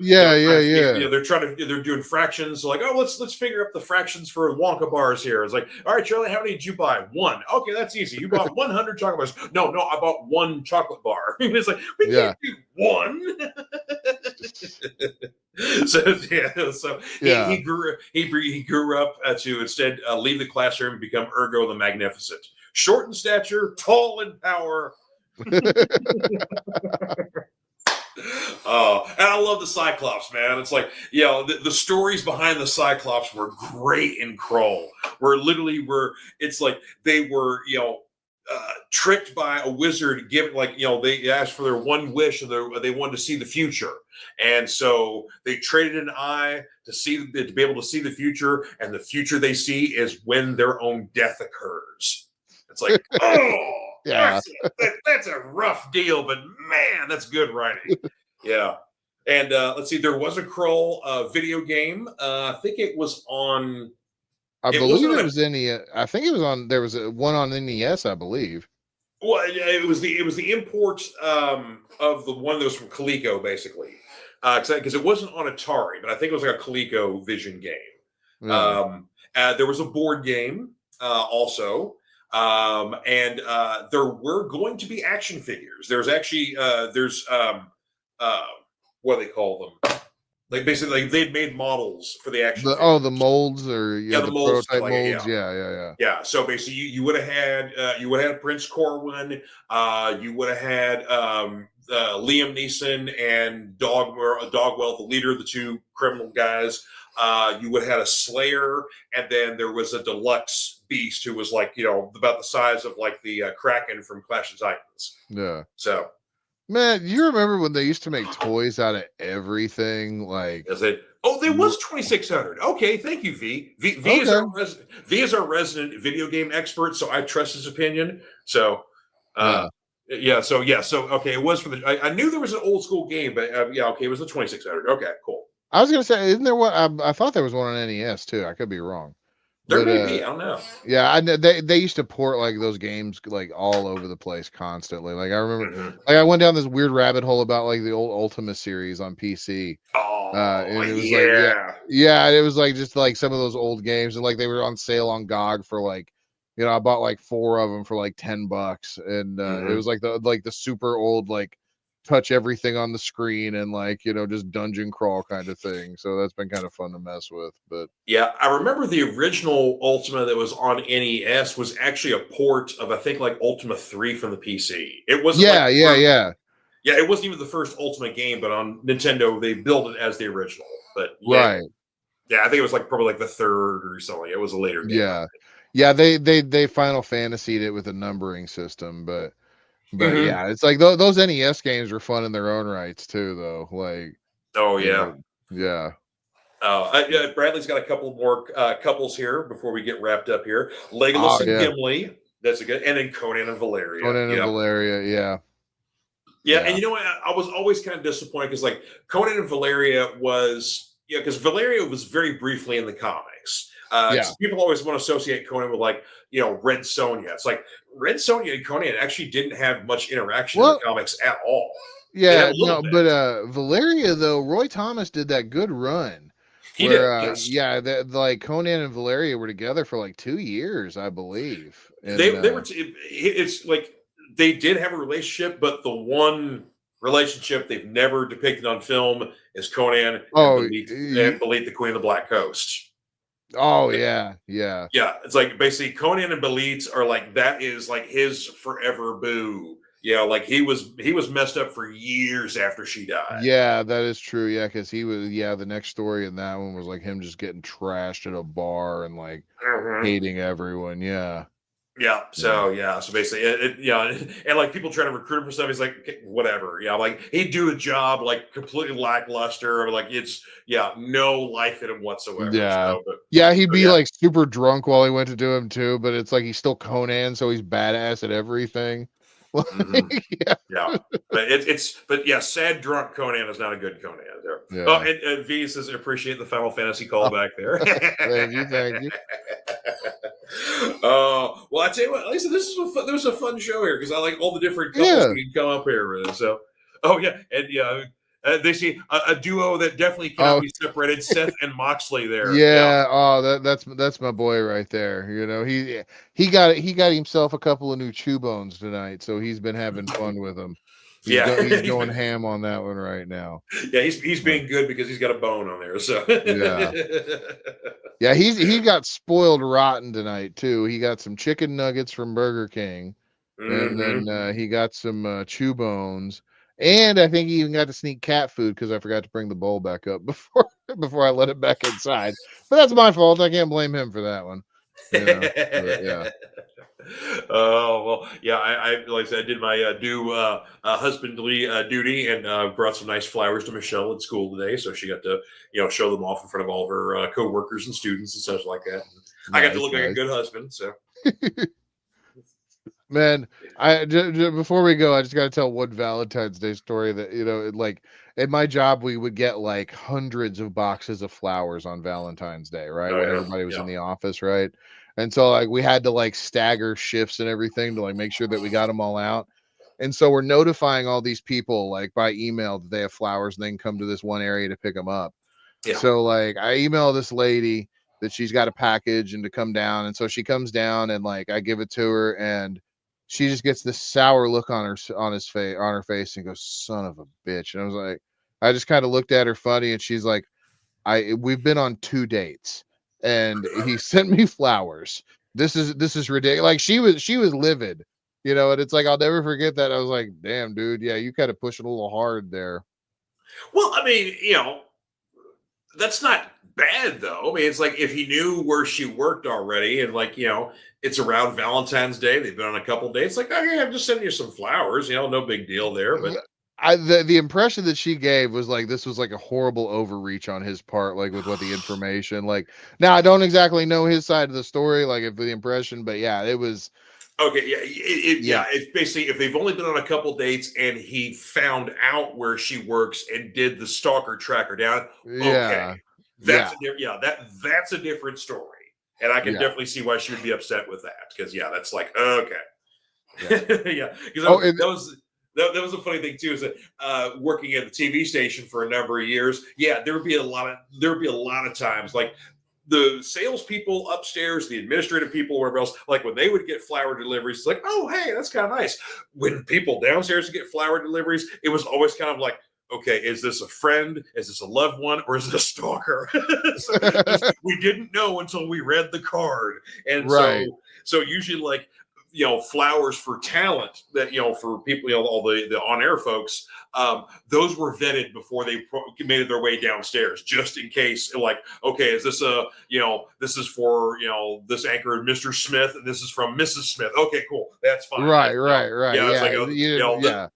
doing fractions. Like, oh, let's figure up the fractions for Wonka bars here. It's like, all right, Charlie, how many did you buy? One. Okay, that's easy. You bought 100 chocolate bars. No, I bought one chocolate bar. It's like, we can't do one. He grew up to instead leave the classroom and become Ergo the Magnificent, short in stature, tall in power. And I love the Cyclops, man. It's like, the stories behind the Cyclops were great in Kroll. It's like they were, tricked by a wizard, they asked for their one wish and they wanted to see the future. And so they traded an eye to be able to see the future. And the future they see is when their own death occurs. It's like, yeah, that's a rough deal, but man, that's good writing. Yeah. And let's see, there was a Kroll video game. I think it was on. I believe it was I think it was on. There was one on NES, I believe. Well, it was the import of the one that was from Coleco, basically, because it wasn't on Atari, but I think it was like a Coleco Vision game. There was a board game also. And there were going to be action figures. There's actually what do they call them? Like basically, they'd made models for the action. The molds or the molds, prototype molds. Yeah. So basically, you would have had Prince Corwin. You would have had Liam Neeson and Dogwell, the leader of the two criminal guys. You would have had a Slayer, and then there was a deluxe beast who was like, about the size of like the Kraken from Clash of Titans. Yeah. So, man, you remember when they used to make toys out of everything? Like, there was 2600. Okay, thank you, V. V is our resident video game expert, so I trust his opinion. So, So okay, it was for the. I knew there was an old school game, but it was the 2600. Okay, cool. I was gonna say, isn't there one? I thought there was one on NES too. I could be wrong, There But may be. I don't know. yeah, I know they used to port like those games like all over the place constantly. Like I remember, Mhm. like I went down this weird rabbit hole about like the old Ultima series on PC. Oh And it was like, yeah. yeah, it was like just like some of those old games, and like they were on sale on GOG for like, I bought like 4 of them for like $10, and it Mhm. was like the super old like touch everything on the screen and like just dungeon crawl kind of thing. So that's been kind of fun to mess with. But Yeah, I remember the original Ultima that was on NES was actually a port of I think like Ultima 3 from the PC. It wasn't like yeah, the yeah, first, yeah, yeah, it wasn't even the first Ultima game, but on Nintendo they built it as the original. But yeah, right, yeah, I think it was like probably like the third or something. It was a later game. yeah, yeah. They Final Fantasied it with a numbering system, but Hmm. yeah, it's like those NES games were fun in their own rights too, though. Like, Oh you yeah. know, yeah. Yeah, Bradley's got a couple more couples here before we get wrapped up here. Oh Legolas and yeah, Gimli. That's a good, and then Conan and Valeria. Conan and Yeah, Valeria. Yeah, yeah, and yeah, you know what? I was always kind of disappointed because like Conan and Valeria was, yeah, because Valeria was very briefly in the comics. yeah. 'Cause people always want to associate Conan with like Red Sonja. It's like Red Sonja and Conan actually didn't have much interaction in the Well, comics at all. They had yeah, a little no, but bit. Valeria though, Roy Thomas did that good run He where, did, yes. yeah, like Conan and Valeria were together for like 2 years, I believe, and They were it's like they did have a relationship, but the one relationship they've never depicted on film is Conan and oh, Belit, the Queen of the Black Coast. oh yeah, yeah. Yeah, it's like basically Conan and Belit are like that is like his forever boo. Yeah, like he was messed up for years after she died. Yeah, that is true. Yeah, because he was. Yeah, the next story in that one was like him just getting trashed at a bar and like Mhm. hating everyone. Yeah, Yeah. yeah, So basically, yeah, and like people trying to recruit him for stuff. He's like, "Okay, whatever. Yeah, like he'd do a job like completely lackluster, or like it's no life in him whatsoever. yeah, So, but yeah. He'd so be yeah. like super drunk while he went to do him too, but it's like he's still Conan, so he's badass at everything. Hmm. Like, yeah, Yeah, but but yeah, sad drunk Conan is not a good Conan there. Oh, yeah. and V says appreciate the Final Fantasy call Oh, back there. thank you, thank you. Well, I tell you what, Lisa, this was a fun show here because I like all the different couples Yeah. we can come up here with. So, oh yeah, and yeah, they see a duo that definitely cannot Oh, be separated. Seth and Moxley there. Yeah, yeah. Oh, that's my boy right there. He got himself a couple of new chew bones tonight, so he's been having fun with them. yeah, He's going ham on that one right now. yeah, he's Uh, being good because he's got a bone on there. So, yeah. Yeah, he got spoiled rotten tonight too. He got some chicken nuggets from Burger King, and then hmm. he got some chew bones, and I think he even got to sneak cat food because I forgot to bring the bowl back up before I let it back inside. But that's my fault. I can't blame him for that one. But yeah, Oh well, yeah. I like I said, I did my due husbandly duty and brought some nice flowers to Michelle at school today, so she got to show them off in front of all of her coworkers and students and such like that. And I got to nice, look like a nice. good husband. So Man, before we go, I just got to tell one Valentine's Day story that like at my job we would get like hundreds of boxes of flowers on Valentine's Day, right? oh When yeah, everybody was in yeah, the office, right? And so like we had to like stagger shifts and everything to like make sure that we got them all out. And so we're notifying all these people like by email that they have flowers and they can come to this one area to pick them up. yeah. So like I email this lady that she's got a package and to come down. And so she comes down and like I give it to her and she just gets this sour look on her face and goes, "Son of a bitch." And I was like, I just kind of looked at her funny and she's like, we've been on 2 dates and he sent me flowers. This is ridiculous. Like she was livid, and it's like I'll never forget that. I was like, damn, dude, yeah, you kind of pushing a little hard there. Well, I mean, that's not bad though. I mean, it's like if he knew where she worked already, and like it's around Valentine's Day, they've been on a couple dates. Like, okay, I'm just sending you some flowers. No big deal there. But The impression that she gave was like this was like a horrible overreach on his part, like with what the information. Like now, I don't exactly know his side of the story, like if the impression, but yeah, it was. okay, yeah, Yeah, yeah. It's basically if they've only been on a couple dates and he found out where she works and did the stalker tracker down. Okay, yeah, yeah, yeah, that's a different story. And I can Yeah. definitely see why she would be upset with that, because that's like, okay. Yeah, because that was a funny thing too. Is that working at the TV station for a number of years? Yeah, there would be a lot of times like the salespeople upstairs, the administrative people, whatever else, like when they would get flower deliveries, it's like, oh, hey, that's kind of nice. When people downstairs get flower deliveries, it was always kind of like, okay, is this a friend? Is this a loved one? Or is it a stalker? So we didn't know until we read the card. And Right. so usually like, flowers for talent that, for people, all the on-air folks, those were vetted before they made their way downstairs, just in case, like, okay, is this this is for, this anchor, Mr. Smith, and this is from Mrs. Smith. Okay, cool. That's fine. Right. Yeah. It's like, Yeah.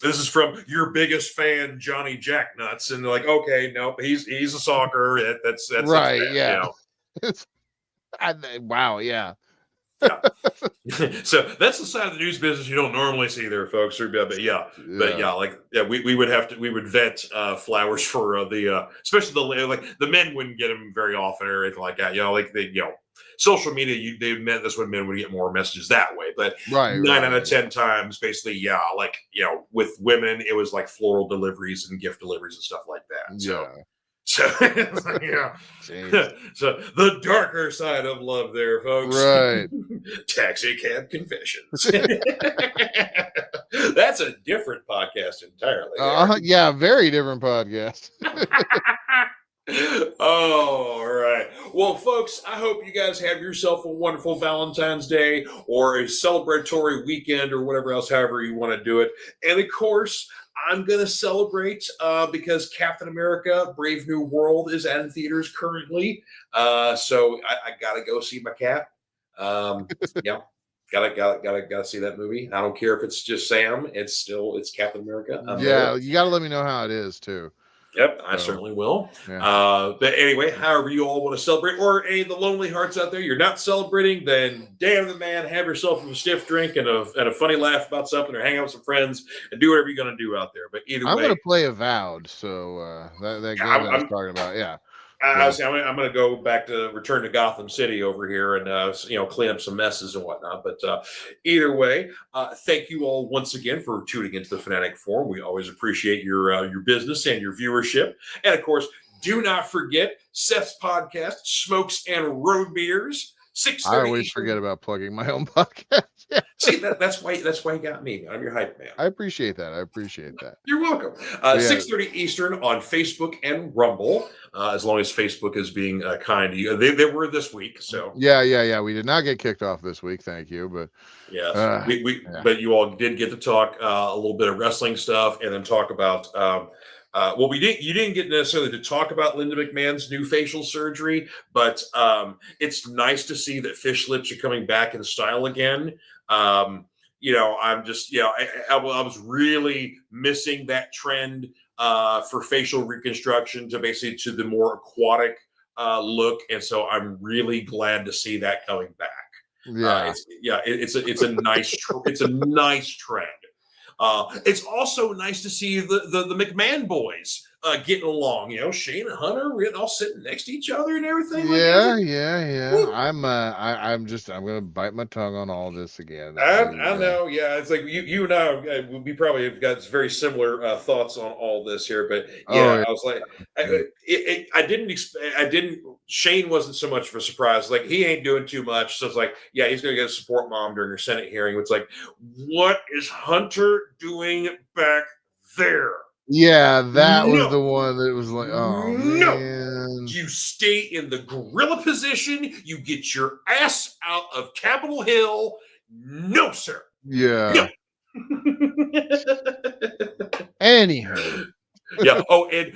this is from your biggest fan, Johnny Jacknuts. And they're like, okay, nope, he's a stalker. That's Right. bad, Yeah. Wow. Yeah. Yeah. So that's the side of the news business you don't normally see there, folks. We would vet flowers for especially the men wouldn't get them very often or anything like that. Social media, they meant this when men would get more messages that way. But Right. 9 out of 10 times, basically, with women, it was like floral deliveries and gift deliveries and stuff like that. So yeah. So the darker side of love there, folks. Right. Taxi cab confessions. That's a different podcast entirely. Yeah, very different podcast. All right. Well, folks, I hope you guys have yourself a wonderful Valentine's Day or a celebratory weekend or whatever else, however you want to do it. And of course, I'm going to celebrate because Captain America Brave New World is in theaters currently. So I got to go see my cat. Yeah. Gotta see that movie. I don't care if it's just Sam. It's Captain America. You got to let me know how it is too. Yep, I certainly will. Yeah. But anyway, however you all want to celebrate, or any of the lonely hearts out there, you're not celebrating, then damn the man, have yourself a stiff drink and a funny laugh about something, or hang out with some friends and do whatever you're going to do out there. But either I'm way, going to play Avowed. So that game I was talking about, yeah. I'm going to go back to return to Gotham City over here and clean up some messes and whatnot. But either way, thank you all once again for tuning into the Fanatic Forum. We always appreciate your business and your viewership. And of course, do not forget Seth's podcast, Smokes and Road Beers. 6:30 I always forget about plugging my own podcast. See, that's why you got me. I'm your hype man. I appreciate that. You're welcome. 6:30 Eastern on Facebook and Rumble. As long as Facebook is being kind to you, they were this week. So yeah. We did not get kicked off this week. Thank you, but yes, but you all did get to talk a little bit of wrestling stuff, and then talk about. You didn't get necessarily to talk about Linda McMahon's new facial surgery, but it's nice to see that fish lips are coming back in style again. I'm just, I was really missing that trend for facial reconstruction to the more aquatic look. And so I'm really glad to see that coming back. It's a nice, it's a nice trend. It's also nice to see the McMahon boys getting along. Shane and Hunter, we're all sitting next to each other and everything. Yeah. Woo. I'm gonna bite my tongue on all this again. I know. Yeah, it's like you and I, we probably have got very similar thoughts on all this here. But I was like, I didn't. Shane wasn't so much of a surprise. Like, he ain't doing too much. So it's like, yeah, he's going to get a support mom during her Senate hearing. It's like, what is Hunter doing back there? Yeah, that was the one that was like, oh, man. You stay in the gorilla position. You get your ass out of Capitol Hill. No, sir. Yeah. No. Anywho. Yeah. Oh, and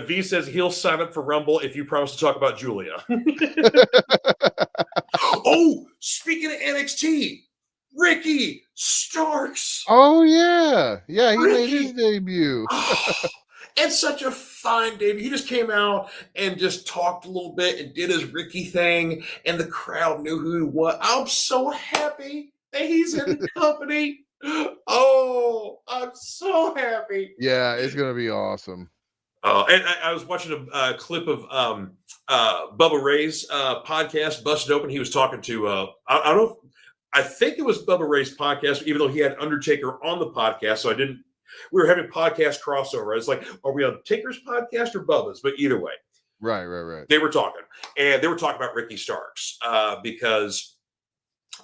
V says he'll sign up for Rumble if you promise to talk about Julia. Oh, speaking of NXT, Ricky Starks. Oh yeah, he made his debut. And such a fine debut. He just came out and just talked a little bit and did his Ricky thing, and the crowd knew who he was. I'm so happy that he's in the company. Oh, I'm so happy. Yeah, it's gonna be awesome. And I was watching a clip of Bubba Ray's podcast, Busted Open. He was talking to, I don't know, I think it was Bubba Ray's podcast, even though he had Undertaker on the podcast. So we were having podcast crossover. It's like, are we on Taker's podcast or Bubba's? But either way. Right. They were talking. And they were talking about Ricky Starks because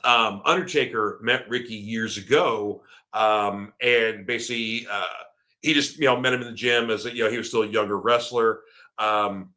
Undertaker met Ricky years ago. And basically, he just, met him in the gym as he was still a younger wrestler, and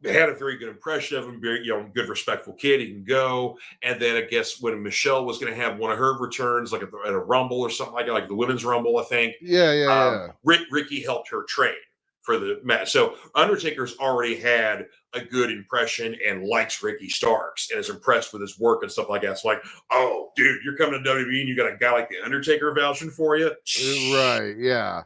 had a very good impression of him. Very, good, respectful kid. He can go. And then I guess when Michelle was going to have one of her returns, like at a Rumble or something like that, like the Women's Rumble, I think. Yeah. Ricky helped her train for the match. So Undertaker's already had a good impression and likes Ricky Starks and is impressed with his work and stuff like that. It's like, oh, dude, you're coming to WWE and you got a guy like the Undertaker vouching for you, right? Yeah.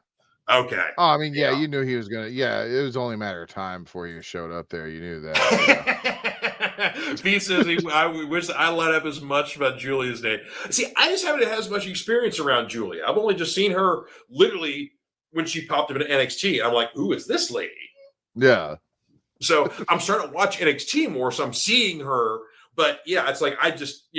Okay. Oh, I mean, yeah, you knew he was gonna. Yeah, it was only a matter of time before you showed up there. You knew that. He says I wish I let up as much about Julia's name. See, I just haven't had as much experience around Julia. I've only just seen her literally when she popped up in NXT. I'm like, who is this lady? Yeah. So I'm starting to watch NXT more, so I'm seeing her. But yeah, it's like I just,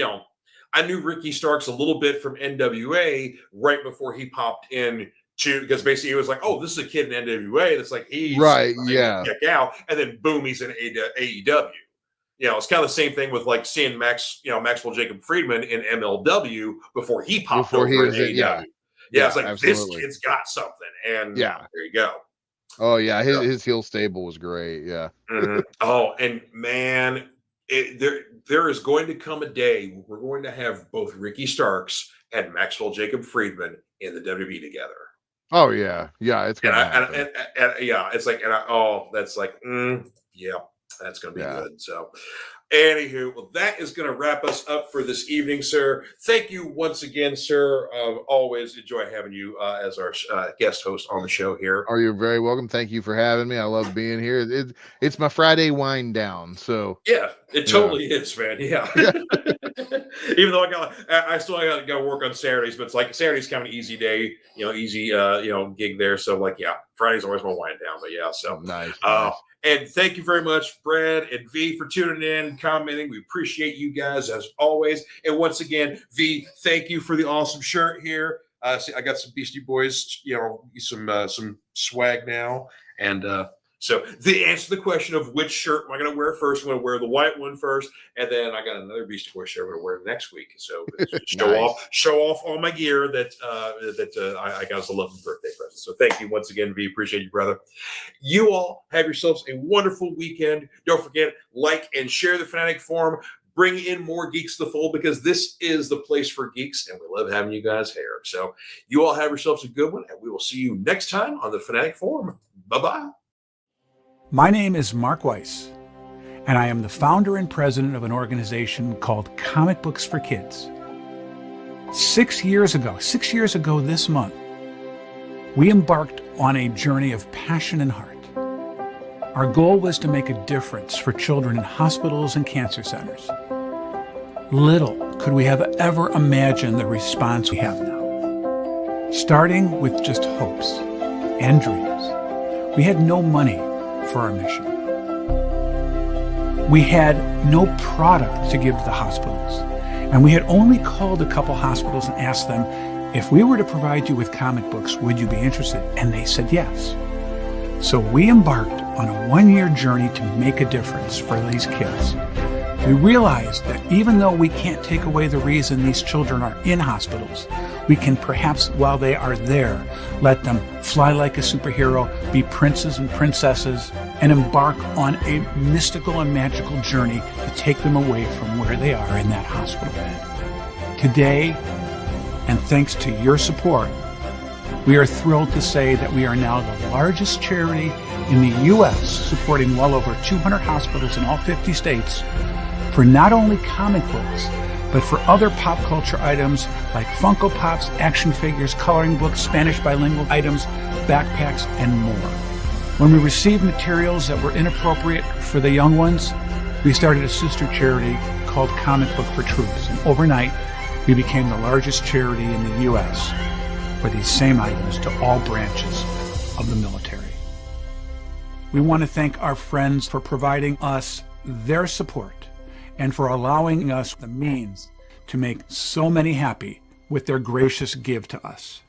I knew Ricky Starks a little bit from NWA right before he popped in because basically it was like, oh, this is a kid in NWA. That's like he's right, yeah. Check out, and then boom, he's in AEW. It's kind of the same thing with like seeing Maxwell Jacob Friedman in MLW before he popped over in AEW. Yeah, it's like absolutely. This kid's got something, and there you go. Oh yeah, his heel stable was great. Yeah. Mm-hmm. Oh, and man, there is going to come a day where we're going to have both Ricky Starks and Maxwell Jacob Friedman in the WWE together. Oh yeah, it's gonna happen. And it's like, that's like, that's gonna be good. So. Anywho, well, that is going to wrap us up for this evening, sir. Thank you once again, sir. Always enjoy having you as our guest host on the show here. Oh, you're very welcome. Thank you for having me. I love being here. It's my Friday wind down. So yeah, it totally is, man. Yeah. Even though I still got to work on Saturdays, but it's like Saturday's kind of an easy day, easy, gig there. So like, Friday's always my wind down, but so nice. And thank you very much, Brad and V, for tuning in, commenting. We appreciate you guys as always. And once again, V, thank you for the awesome shirt here. See, I got some Beastie Boys, some swag now. And so the answer to the question of which shirt am I going to wear first, I'm going to wear the white one first, and then I got another Beastie Boys shirt I'm going to wear next week. So show off all my gear that I got as a lovely birthday present. So thank you once again, V. Appreciate you, brother. You all have yourselves a wonderful weekend. Don't forget, like and share the Fanatic Forum. Bring in more geeks to the fold because this is the place for geeks, and we love having you guys here. So you all have yourselves a good one, and we will see you next time on the Fanatic Forum. Bye-bye. My name is Mark Weiss, and I am the founder and president of an organization called Comic Books for Kids. 6 years ago this month, we embarked on a journey of passion and heart. Our goal was to make a difference for children in hospitals and cancer centers. Little could we have ever imagined the response we have now. Starting with just hopes and dreams, we had no money for our mission. We had no product to give to the hospitals, and we had only called a couple hospitals and asked them, if we were to provide you with comic books, would you be interested? And they said yes. So we embarked on a 1-year journey to make a difference for these kids. We realized that even though we can't take away the reason these children are in hospitals, we can perhaps, while they are there, let them fly like a superhero, be princes and princesses, and embark on a mystical and magical journey to take them away from where they are in that hospital bed. Today, and thanks to your support, we are thrilled to say that we are now the largest charity in the U.S., supporting well over 200 hospitals in all 50 states for not only comic books, but for other pop culture items like Funko Pops, action figures, coloring books, Spanish bilingual items, backpacks, and more. When we received materials that were inappropriate for the young ones, we started a sister charity called Comic Book for Troops. And overnight, we became the largest charity in the U.S. for these same items to all branches of the military. We want to thank our friends for providing us their support and for allowing us the means to make so many happy with their gracious give to us.